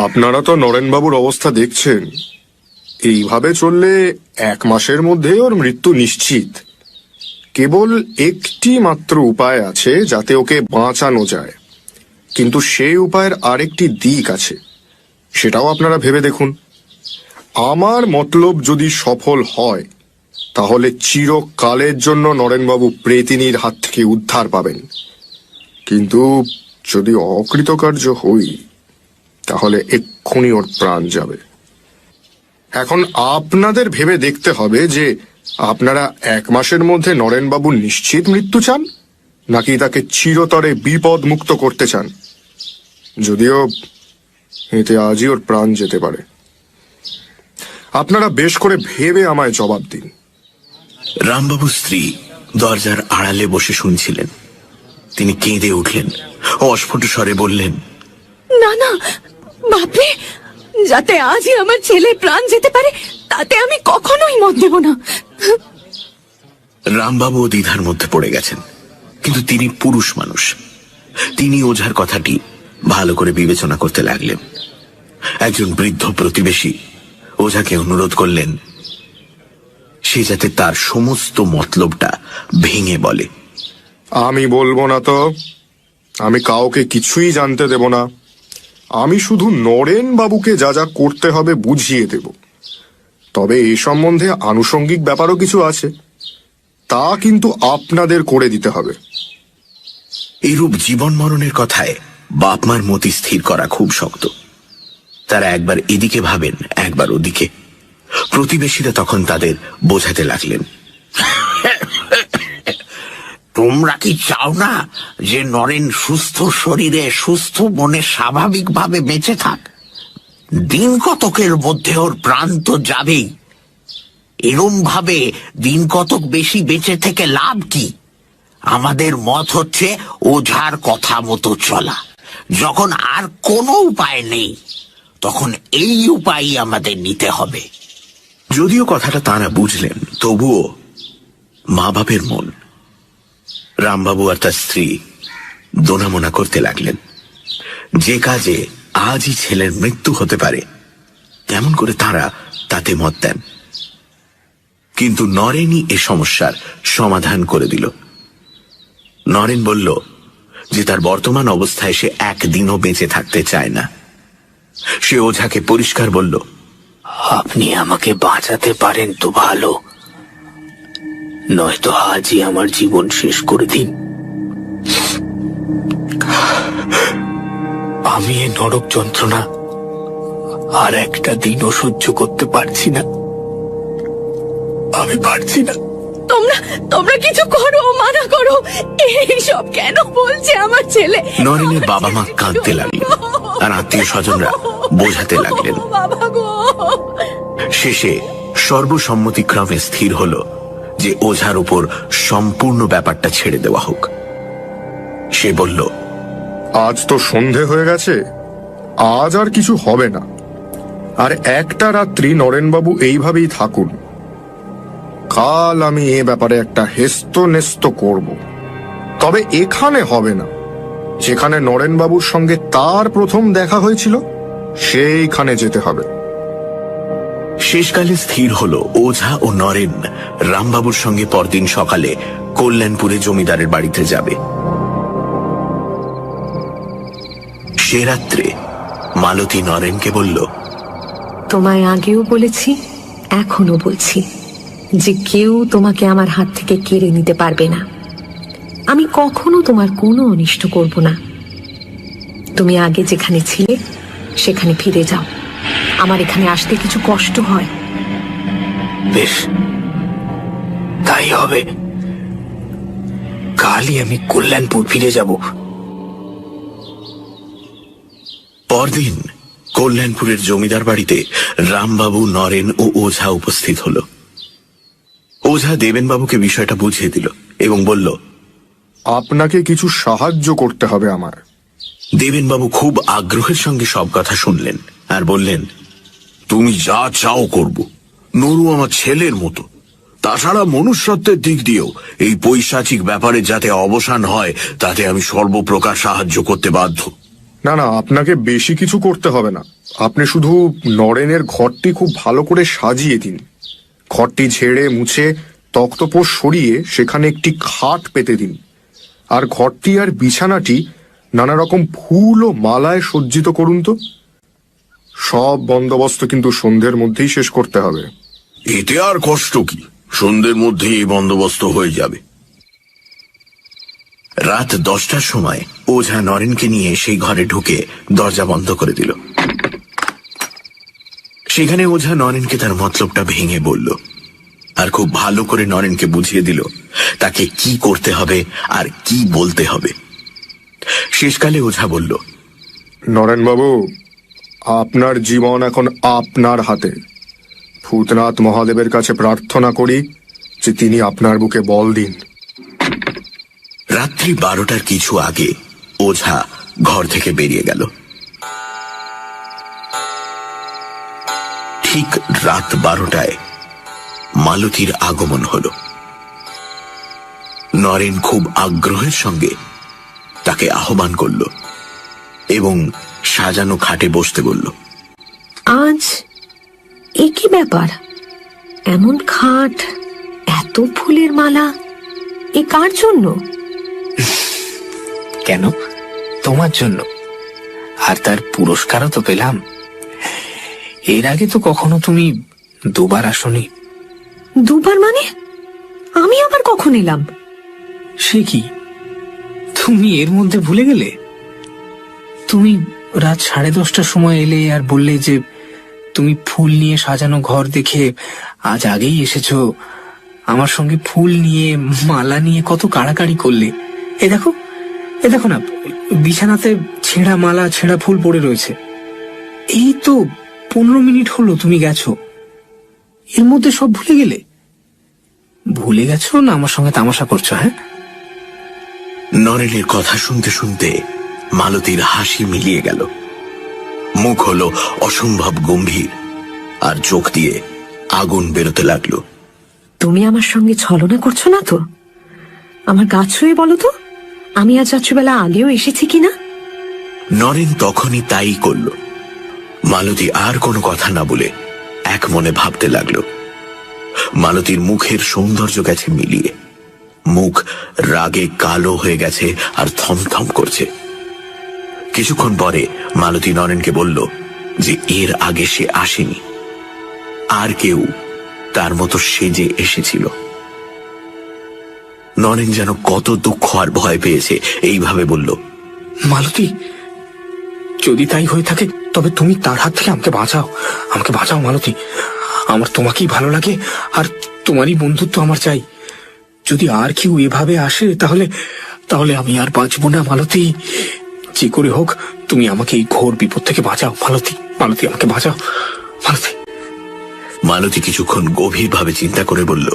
Speaker 6: আপনারা তো নরেনবাবুর অবস্থা দেখছেন। এইভাবে চললে 1 মাসের মধ্যে ওর মৃত্যু নিশ্চিত। কেবল একটি মাত্র উপায় আছে যাতে ওকে বাঁচানো যায়, কিন্তু সেই উপায়ের আরেকটি দিক আছে, সেটাও আপনারা ভেবে দেখুন। আমার মতলব যদি সফল হয় তাহলে চিরকালের জন্য নরেনবাবু প্রেতিনীর হাত থেকে উদ্ধার পাবেন, কিন্তু যদি অকৃতকার্য হই তাহলে এক্ষুনি ওর প্রাণ যাবে। এখন আপনাদের ভেবে দেখতে হবে যে আপনারা 1 মাসের মধ্যে নরেনবাবুর নিশ্চিত মৃত্যু চান নাকি তাকে চিরতরে বিপদ মুক্ত করতে চান, যদিও এতে আজই ওর প্রাণ যেতে পারে। আপনারা বেশ করে ভেবে আমায় জবাব দিন।
Speaker 1: রামবাবুর স্ত্রী দরজার আড়ালে বসে শুনছিলেন। তিনি কেঁদে উঠলেন ও অস্ফুট স্বরে বললেন,
Speaker 5: না না বাপরে, যাতে আজই আমার ছেলের প্রাণ যেতে পারে তাতে আমি কখনোই মত দেব না।
Speaker 1: রামবাবু দ্বিধার মধ্যে পড়ে গেছেন, কিন্তু তিনি পুরুষ মানুষ। তিনি ওঝার কথাটি ভালো করে বিবেচনা করতে লাগলেন। একজন বৃদ্ধ প্রতিবেশী ওঝাকে অনুরোধ করলেন সে যাতে তার সমস্ত মতলবটা ভেঙে বলে।
Speaker 6: আমি বলবো না তো, আমি কাউকে কিছুই জানতে দেব না। আমি শুধু নরেন বাবুকে যা যা করতে হবে বুঝিয়ে দেব। তবে এই সম্বন্ধে আনুষঙ্গিক ব্যাপারও কিছু আছে, তা কিন্তু আপনাদের করে দিতে হবে।
Speaker 1: এরূপ জীবন মরণের কথায় বাপ মার মতি স্থির করা খুব শক্ত। তারা একবার এদিকে ভাবেন, একবার ওদিকে। প্রতিবেশীরা তখন তাদের বোঝাতে লাগলেন,
Speaker 7: তোমরা কি চাও না যে নরেন সুস্থ শরীরে সুস্থ মনে স্বাভাবিকভাবে বেঁচে থাক? দিন কতকের মধ্যে ওর প্রাণ তো যাবেই। এরম ভাবে দিন কতক বেশি বেঁচে থেকে লাভ কি? আমাদের মত হচ্ছে ওঝার কথা মতো চলা। যখন আর কোনো উপায় নেই তখন এই উপায়ই আমাদের নিতে হবে।
Speaker 1: যদিও কথাটা তারা বুঝলেন, তবুও মা বাপের মন। রামবাবু আর তার স্ত্রী দোনামোনা করতে লাগলেন। যে কাজে আজই ছেলের মৃত্যু হতে পারে কেমন করে তারা তাতে মত দেন। কিন্তু নরেনই এ সমস্যার সমাধান করে দিল। নরেন বলল যে তার বর্তমান অবস্থায় সে একদিনও বেঁচে থাকতে চায় না। সে ওঝাকে পরিষ্কার বলল,
Speaker 2: আপনি আমাকে বাঁচাতে পারেন তো ভালো, নয়তো আজই আমার জীবন শেষ করে দিন। আমি এ নরক যন্ত্রণা আর একটা দিনও সহ্য করতে পারছি না। আমি পারছি না।
Speaker 5: তোমরা তোমরা কিছু করো, মানা করো। এইসব কেন বলছে আমার ছেলে?
Speaker 1: নরেনের বাবা মা কাঁদতে লাগলেন আর আত্মীয় স্বজনরা বোঝাতে লাগলেন।
Speaker 5: বাবা গো,
Speaker 1: শেষে সর্বসম্মতিক্রমে স্থির হল যে ওঝার উপর সম্পূর্ণ ব্যাপারটা ছেড়ে দেওয়া হোক। সে বলল,
Speaker 6: আজ তো সন্ধে হয়ে গেছে, আজ আর কিছু হবে না। আর একটা রাত্রি নরেনবাবু এইভাবেই থাকুন। কাল আমি এ ব্যাপারে একটা হেস্ত নেস্ত করব। তবে এখানে হবে না, যেখানে নরেনবাবুর সঙ্গে তার প্রথম দেখা হয়েছিল সেইখানে যেতে হবে।
Speaker 1: শেষকালে স্থির হল ওঝা ও নরেন রামবাবুর সঙ্গে পরদিন সকালে কল্যাণপুরে জমিদারের বাড়িতে যাবে। সে রাত্রে মালতী নরেনকে বলল,
Speaker 4: তোমায় আগেও বলেছি, এখনো বলছি, যে কেউ তোমাকে আমার হাত থেকে কেড়ে নিতে পারবে না। আমি কখনো তোমার কোনো অনিষ্ট করব না। তুমি আগে যেখানে ছিলে সেখানে ফিরে যাও। আমার এখানে আসতে কিছু কষ্ট হয়।
Speaker 2: বেশ, তাই হবে। কালই আমি কল্যাণপুর ফিরে যাব।
Speaker 1: পরদিন কল্যাণপুরের জমিদার বাড়িতে রামবাবু, নরেন ও ওঝা উপস্থিত হল। ওঝা দেবেনবাবুকে বিষয়টা বুঝিয়ে দিল এবং বলল,
Speaker 6: আপনাকে কিছু সাহায্য করতে হবে আমার।
Speaker 1: দেবেনবাবু খুব আগ্রহের সঙ্গে সব কথা শুনলেন আর বললেন,
Speaker 8: তুমি যা চাও করব। নরু আমার ছেলের মতো। তাছাড়া মনুষ্যত্বের দিক দিয়েও এই পৈশাচিক ব্যাপারে যাতে অবসান হয় তাতে আমি সর্বপ্রকার সাহায্য করতে বাধ্য।
Speaker 6: না না, আপনাকে বেশি কিছু করতে হবে না। আপনি শুধু নরেনের ঘরটি খুব ভালো করে সাজিয়ে দিন। ঘরটি ঝেড়ে মুছে তক্তপোষ সরিয়ে সেখানে একটি খাট পেতে দিন। আর ঘরটি আর বিছানাটি নানা রকম ফুল ও মালায় সজ্জিত করুন তো। সব বন্দোবস্ত কিন্তু সন্ধ্যের মধ্যেই শেষ করতে হবে।
Speaker 8: এতে আর কষ্ট কি, সন্ধ্যের মধ্যেই এই বন্দোবস্ত হয়ে যাবে।
Speaker 1: রাত 10টার সময় ওঝা নরেনকে নিয়ে সেই ঘরে ঢুকে দরজা বন্ধ করে দিল। সেখানে ওঝা নরেনকে তার মতলবটা ভেঙে বলল আর খুব ভালো করে নরেনকে বুঝিয়ে দিল তাকে কি করতে হবে আর কি বলতে হবে। শেষকালে ওঝা বলল,
Speaker 6: নরেনবাবু, আপনার জীবন এখন আপনার হাতে। ভূতনাথ মহাদেবের কাছে প্রার্থনা করি যে তিনি আপনার বুকে বল দিন।
Speaker 1: রাত্রি 12টার কিছু আগে ওঝা ঘর থেকে বেরিয়ে গেল। ঠিক রাত 12টায় মালতীর আগমন হল। নরেন খুব আগ্রহের সঙ্গে তাকে আহ্বান করল এবং সাজানো খাটে বসতে বলল।
Speaker 4: আজ এ কি ব্যাপার? এমন খাট, এত ফুলের মালা, এ কার জন্য?
Speaker 2: কেন? তোমার জন্য। আর তার পুরস্কারও তো পেলাম। এর আগে তো কখনো তুমি দুবার আসনি।
Speaker 4: দুবার মানে? আমি আবার কখন এলাম?
Speaker 2: সে কি, তুমি এর মধ্যে ভুলে গেলে? তুমি রাত 10:30টার সময় এলে আর বললে যে তুমি ফুল নিয়ে সাজানো ঘর দেখে আজ আগেই এসেছো। আমার সঙ্গে ফুল নিয়ে, মালা নিয়ে কত কাড়াকাড়ি করলে। এ দেখো না, বিছানাতে ছেঁড়া মালা, ছেঁড়া ফুল পড়ে রয়েছে। এই তো 15 মিনিট হলো তুমি গেছো, এর মধ্যে সব ভুলে গেলে? ভুলে গেছো না আমার সঙ্গে তামাশা করছো? হ্যাঁ?
Speaker 1: নরেনের কথা শুনতে শুনতে মালতীর হাসি মিলিয়ে গেল। মুখ হলো অসম্ভব গম্ভীর আর চোখ দিয়ে আগুন বেরোতে লাগলো।
Speaker 4: তুমি আমার সঙ্গে ছলনা করছো না তো? আমার গা ছুঁয়ে বলো তো, আমি আজ রাত্রিবেলা আগেও এসেছি কিনা?
Speaker 1: নরেন তখনই তাই করল। মালতী আর কোনো কথা না বলে এক মনে ভাবতে লাগলো। মালতীর মুখের সৌন্দর্য গেছে মিলিয়ে, মুখ রাগে কালো হয়ে গেছে আর থমথম করছে। কিছুক্ষণ পরে মালতী নরেনকে বলল যে এর আগে সে আসেনি, আর কেউ তার মতো সেজে এসেছিল। নরেন যেন কত দুঃখ আর ভয় পেয়েছে, এইভাবে বলল,
Speaker 2: মালতী, যদি তাই হয়ে থাকে তবে তুমি তার হাত থেকে আমাকে বাঁচাও মালতী। আমার তোমাকেই ভালো লাগে আর তোমারই বন্ধুত্ব আমার চাই। যদি আর কেউ এভাবে আসে তাহলে আমি আর বাঁচবো না মালতী। যে করে হোক তুমি আমাকে এই ঘোর বিপদ থেকে বাঁচাও মালতী। আমাকে বাঁচাও মালতী।
Speaker 1: মালতী কিছুক্ষণ গভীরভাবে চিন্তা করে বলল,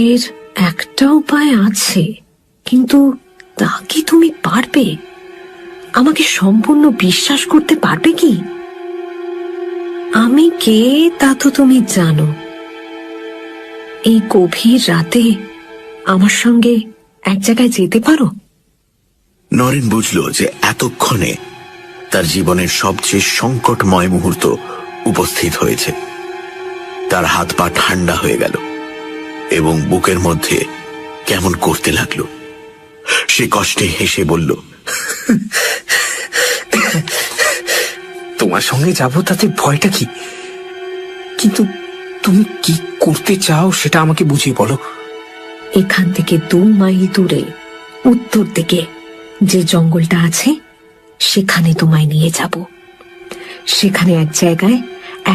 Speaker 4: এর একটা উপায় আছে, কিন্তু তা কি তুমি পারবে? আমাকে সম্পূর্ণ বিশ্বাস করতে পারবে কি? আমি কে তা তো তুমি জানো। এই গভীর রাতে আমার সঙ্গে এক জায়গায় যেতে পারো?
Speaker 1: নরেন বুঝল যে এতক্ষণে তার জীবনের সবচেয়ে সংকটময় মুহূর্ত উপস্থিত হয়েছে। তার হাত পা ঠান্ডা হয়ে গেল এবং বুকের মধ্যে কেমন করতে লাগলো। সে কষ্টে হেসে বলল,
Speaker 2: তোমার সঙ্গে যাব তাতে ভয়টা কি? কিন্তু তুমি কি করতে চাও সেটা আমাকে বুঝিয়ে বলো।
Speaker 4: এখান থেকে 2 মাইল দূরে উত্তর দিকে যে জঙ্গলটা আছে সেখানে তোমায় নিয়ে যাব। সেখানে এক জায়গায়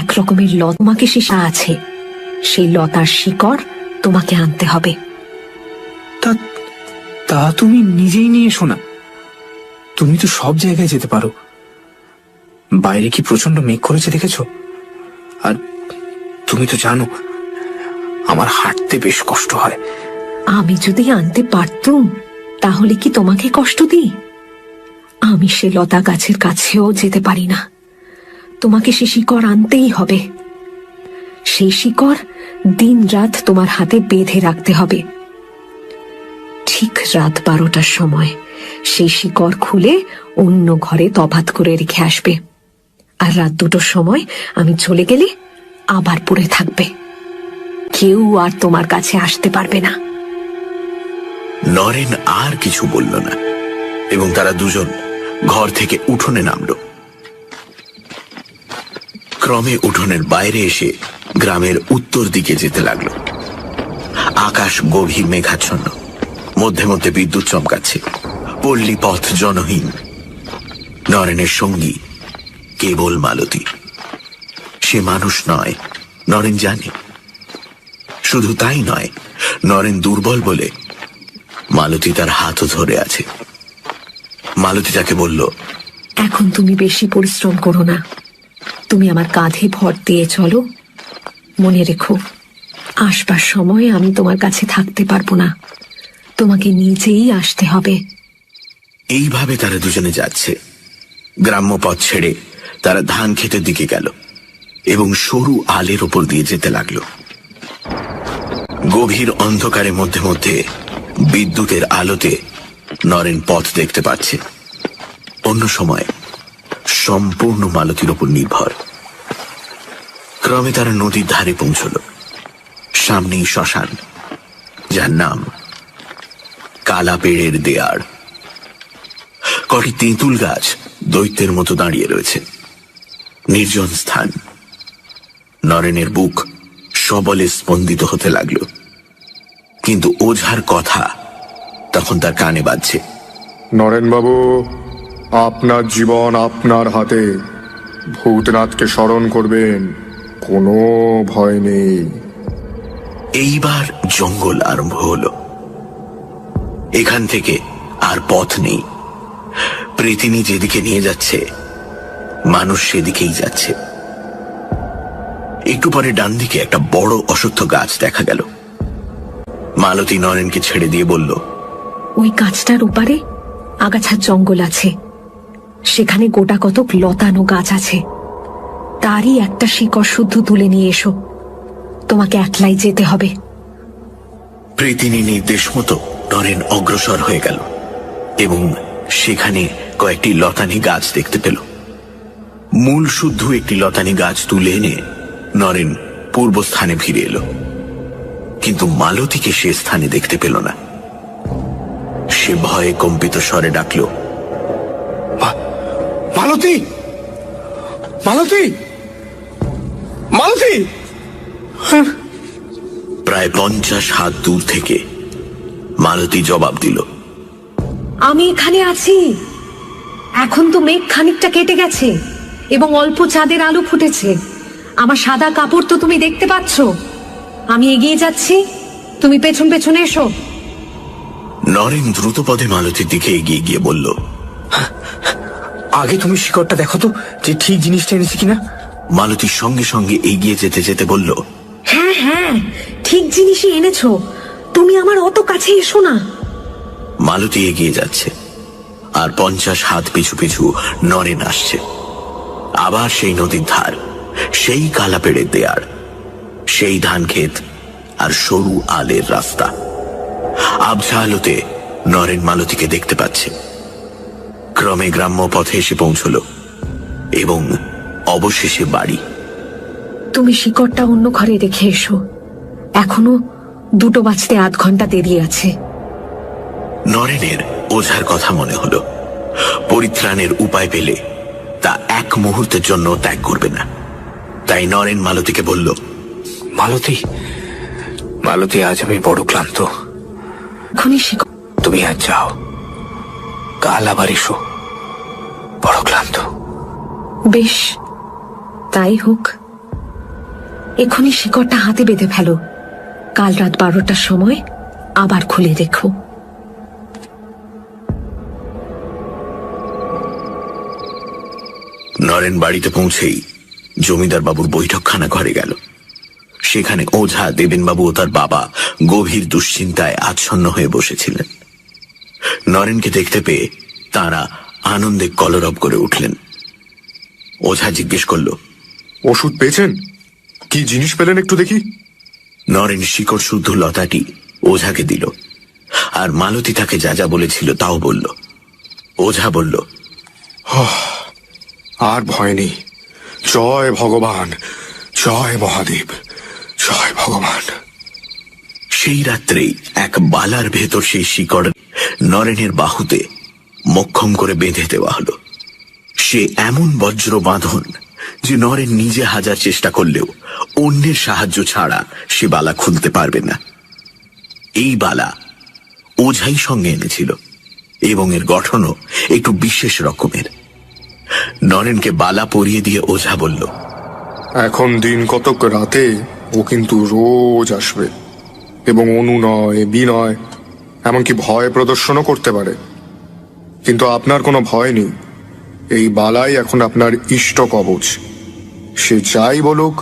Speaker 4: এক রকমের তোমাকে শিশা আছে। সেই লতার শিকড় তোমাকে আনতে হবে।
Speaker 2: তা তা তুমি নিজেই নিয়ে এসো না। তুমি তো সব জায়গায় যেতে পারো। বাইরে কি প্রচন্ড মেঘ করেছে দেখেছো? আর তুমি তো জানো আমার হাঁটতে বেশ কষ্ট হয়।
Speaker 4: আমি যদি আনতে পারতুম তাহলে কি তোমাকে কষ্ট দিই? আমি সে লতা গাছের কাছেও যেতে পারি না। তোমাকে সে শিকড় আনতেই হবে। সেই শিকড় দিন রাত তোমার হাতে বেঁধে রাখতে হবে। ঠিক রাত 12টার সময় সেই শিকড় খুলে অন্য ঘরে তফাত করে রেখে আসবে। আর রাত 2টোর সময় আমি চলে গেলে আবার পড়ে থাকবে। কেউ আর তোমার কাছে আসতে পারবে না।
Speaker 1: নরেন আর কিছু বলল না এবং তারা দুজন ঘর থেকে উঠোনে নামল। ক্রমে উঠোনের বাইরে এসে গ্রামের উত্তর দিকে যেতে লাগলো। আকাশ গভীর মেঘাচ্ছন্ন, মধ্যে মধ্যে বিদ্যুৎ চমকাচ্ছে। পল্লী পথ জনহীন। নরেনের সঙ্গী কেবল মালতী। সে মানুষ নয়, নরেন জানে। শুধু তাই নয়, নরেন দুর্বল বলে মালতী তার হাতও ধরে আছে। মালতী তাকে বলল,
Speaker 4: এখন তুমি বেশি পরিশ্রম করো না। তুমি আমার কাঁধে ভর দিয়ে চলো। মনে রেখো, আসবার সময় আমি তোমার কাছে থাকতে পারবো না। তোমাকে নিজেই আসতে হবে।
Speaker 1: এইভাবে তারা দুজনে যাচ্ছে। গ্রাম্য পথ ছেড়ে তারা ধান ক্ষেতের দিকে গেল এবং সরু আলের ওপর দিয়ে যেতে লাগলো। গভীর অন্ধকারের মধ্যে মধ্যে বিদ্যুতের আলোতে নরেন পথ দেখতে পাচ্ছে। অন্য সময় সম্পূর্ণ মালতীর ওপর নির্ভর। ক্রমে তারা নদীর ধারে পৌঁছল। সামনেই শ্মশান, যার নাম কালা পেড়ের দেয়াড়। কটি তেঁতুল গাছ দৈত্যের মতো দাঁড়িয়ে রয়েছে। নির্জন স্থান। নরেনের বুক সবলে স্পন্দিত হতে লাগল, কিন্তু ওঝার কথা তখন তার কানে বাজছে।
Speaker 6: নরেনবাবু, আপনার জীবন আপনার হাতে। ভূতনাথকে স্মরণ করবেন, কোনো ভয় নেই।
Speaker 1: এইবার জঙ্গল আরম্ভ হলো। এখান থেকে আর পথ নেই। প্রেতিনী যেদিকে নিয়ে যাচ্ছে, মানুষ সেদিকেই যাচ্ছে। একটু পরে ডান দিকে একটা বড় অশ্বত্থ গাছ দেখা গেল। মালতী নরেনকে ছেড়ে দিয়ে বলল,
Speaker 4: ওই গাছটার ওপারে আগাছার জঙ্গল আছে। সেখানে গোটা কতক লতানো গাছ আছে। তারই একটা শিকড় শুদ্ধ তুলে নিয়ে এসো। তোমাকে একলাই যেতে হবে।
Speaker 1: প্রেতিনী নির্দেশ মতো নরেন অগ্রসর হয়ে গেল এবং সেখানে কয়েকটি লতানি গাছ দেখতে পেল। মূল শুদ্ধ একটি লতানি গাছ তুলে এনে নরেন পূর্বস্থানে ফিরে এলো, কিন্তু মালতীকে সে স্থানে দেখতে পেল না। সে ভয়ে কম্পিত স্বরে ডাকল,
Speaker 2: মালতী, মালতী, মালতী!
Speaker 1: প্রায় 50 হাত দূর থেকে মালতী জবাব দিল,
Speaker 4: আমি এখানে আছি। এখন তো মেঘ খানিকটা কেটে গেছে এবং অল্প চাঁদের আলো ফুটেছে। আমার সাদা কাপড় তো তুমি দেখতে পাচ্ছ। আমি এগিয়ে যাচ্ছি, তুমি পেছন পেছনে এসো।
Speaker 1: নরেন দ্রুত পদে মালতীর দিকে এগিয়ে গিয়ে বলল,
Speaker 2: আগে তুমি শিকড়টা দেখো তো যে ঠিক জিনিসটা এনেছি কিনা।
Speaker 1: মালতীর সঙ্গে সঙ্গে এগিয়ে যেতে যেতে বলল,
Speaker 4: হ্যাঁ হ্যাঁ, ঠিক জিনিসই এনেছো। তুমি আমার অত কাছে এসো না।
Speaker 1: মালতী এগিয়ে যাচ্ছে, আর 50 হাত পিছু পিছু নরেন আসছে। আবার সেই নদীর ধার, সেই কালাপেড়ের দেয়ার, সেই ধান ক্ষেত আর সরু আলের রাস্তা। আবছা আলোতে নরেন মালতীকে দেখতে পাচ্ছে। ক্রমে গ্রাম্য পথে এসে পৌঁছল এবং অবশেষে বাড়ি।
Speaker 4: তুমি শিকড়টা অন্য ঘরে রেখে এসো, এখনো 2টো বাজতে আধ ঘন্টা দেরি আছে।
Speaker 1: নরেনের ওঝার কথা মনে হলো। পরিত্রাণের উপায় পেলে তা এক মুহূর্তের জন্য ত্যাগ করবে না। তাই নরেন মালতীকে বলল,
Speaker 2: মালতী, মালতী, আজ আমি বড় ক্লান্ত।
Speaker 4: এখনই শিকড়।
Speaker 2: তুমি আজ যাও, কাল আবার এসো। বড় ক্লান্ত।
Speaker 4: বেশ, তাই হোক। এখনই শিকড়টা হাতে বেঁধে ফেলো, কাল রাত 12টার সময় আবার খুলে রেখো।
Speaker 1: নরেন বাড়িতে পৌঁছেই জমিদার বাবুর বৈঠকখানা ঘরে গেল। সেখানে ওঝা, দেবেনবাবু ও তার বাবা গভীর দুশ্চিন্তায় আচ্ছন্ন হয়ে বসেছিলেন। নরেনকে দেখতে পেয়ে তারা আনন্দে কলরব করে উঠলেন। ওঝা জিজ্ঞেস করল,
Speaker 6: ওষুধ পেয়েছেন? কি জিনিস পেলেন একটু দেখি।
Speaker 1: নরেন শিকড় শুদ্ধ লতাটি ওঝাকে দিল, আর মালতী তাকে যা যা বলেছিল তাও বলল। ওঝা বলল,
Speaker 6: আর ভয় নেই। জয় ভগবান, জয় মহাদেব, জয় ভগবান।
Speaker 1: সেই রাত্রেই এক বালার ভেতর সেই শিকড় নরেনের বাহুতে মক্ষম করে বেঁধে দেওয়া হলো। সে এমন বজ্র বাঁধন যে নরেন নিজে হাজার চেষ্টা করলেও অন্যের সাহায্য ছাড়া সে বালা খুলতে পারবে না। এই বালা ওঝাই সঙ্গে এনেছিল এবং এর গঠনও একটু বিশেষ রকমের। নরেনকে বালা পরিয়ে দিয়ে ওঝা বলল,
Speaker 6: এখন দিন কতক রাতে ও কিন্তু রোজ আসবে এবং অনুনয়, বিনয়, এমনকি ভয় প্রদর্শনও করতে পারে। কিন্তু আপনার কোনো ভয় নেই। এই বালাই এখন আপনার ইষ্ট কবচ। সে যাই বলুক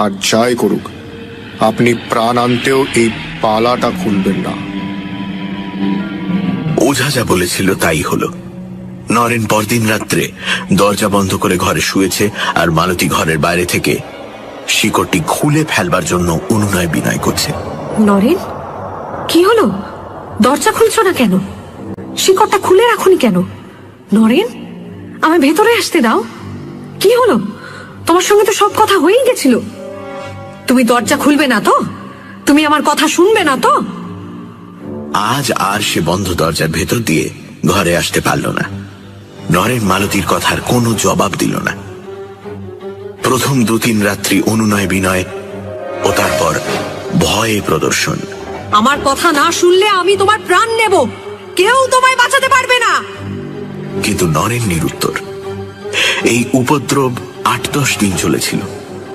Speaker 6: আর যাই করুক, আপনি প্রাণ আনতেও এই পালাটা খুলবেন না।
Speaker 1: ওঝা যা বলেছিল তাই হলো। নরেন পরদিন রাত্রে দরজা বন্ধ করে ঘরে শুয়েছে, আর মালতী ঘরের বাইরে থেকে শিকড়টি খুলে ফেলবার জন্য অনুনয় বিনয় করছে।
Speaker 4: নরেন, কি হলো? দরজা খুলছো না কেন? শিকড়টা খুলে রাখুনি কেন? নরেন, আমি ভেতরে আসতে দাও। কি হলো? তোমার সঙ্গে তো সব কথা হয়েই গেছিল। তুমি দরজা খুলবে না তো? তুমি আমার কথা শুনবে না তো?
Speaker 1: আজ আর সে বন্ধ দরজার ভেতর দিয়ে ঘরে আসতে পারল না। নরেন মালতীর কথার কোনো জবাব দিল না। প্রথম 2-3 রাত্রি অনুনয় বিনয় ও তারপর ভয়ে প্রদর্শন।
Speaker 5: আমার কথা না শুনলে আমি তোমার প্রাণ নেব, কেউ তোমায় বাঁচাতে পারবে না।
Speaker 1: কিন্তু নরেন নিরুত্তর। এই উপদ্রব 8-10 দিন চলেছিল।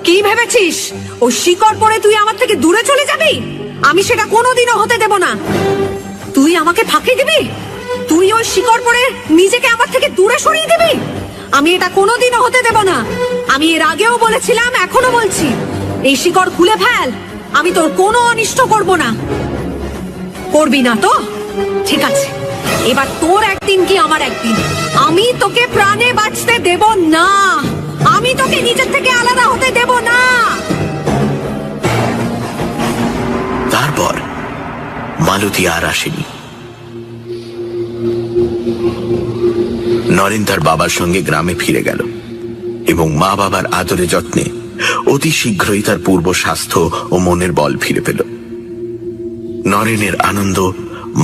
Speaker 5: কি ভেবেছিস ও শিকড় পরে তুই আমার থেকে দূরে চলে যাবি? আমি সেটা কোনোদিনও হতে দেব না। তুই আমাকে ফাঁকি দিবি? তুই ওই শিকড় পরে নিজেকে আমার থেকে দূরে সরিয়ে দিবি? আমি এটা কোনোদিনও হতে দেব না। আমি এর আগেও বলেছিলাম, এখনো বলছি, এই শিকড় খুলে ফেল। আমি তোর কোনো অনিষ্ট করব না। করবি না তো? ঠিক আছে, এবার তোর একদিন কি আমার একদিন। আমি তোকে প্রাণে বাঁচতে দেব না। আমি তোকে নিজের থেকে আলাদা হতে দেব না।
Speaker 1: তারপর মালতী আর আসেনি। নরেন তার বাবার সঙ্গে গ্রামে ফিরে গেল এবং মা বাবার আদরে যত্নে অতি শীঘ্রই তার পূর্ব স্বাস্থ্য ও মনের বল ফিরে পেল। নরেনের আনন্দ,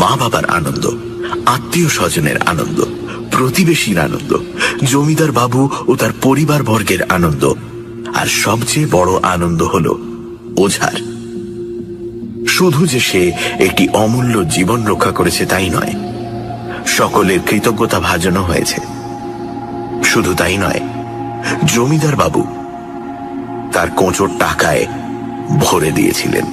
Speaker 1: মা বাবার আনন্দ, আত্মীয় স্বজনের আনন্দ, প্রতিবেশীর আনন্দ, জমিদার বাবু ও তার পরিবার বর্গের আনন্দ, আর সবচেয়ে বড় আনন্দ হল ওঝার। শুধু যে সে একটি অমূল্য জীবন রক্ষা করেছে তাই নয়, সকলের কৃতজ্ঞতা ভাজনও হয়েছে। শুধু তাই নয়, জমিদার বাবু তার কোঁচোর টাকায় ভরে দিয়েছিলেন।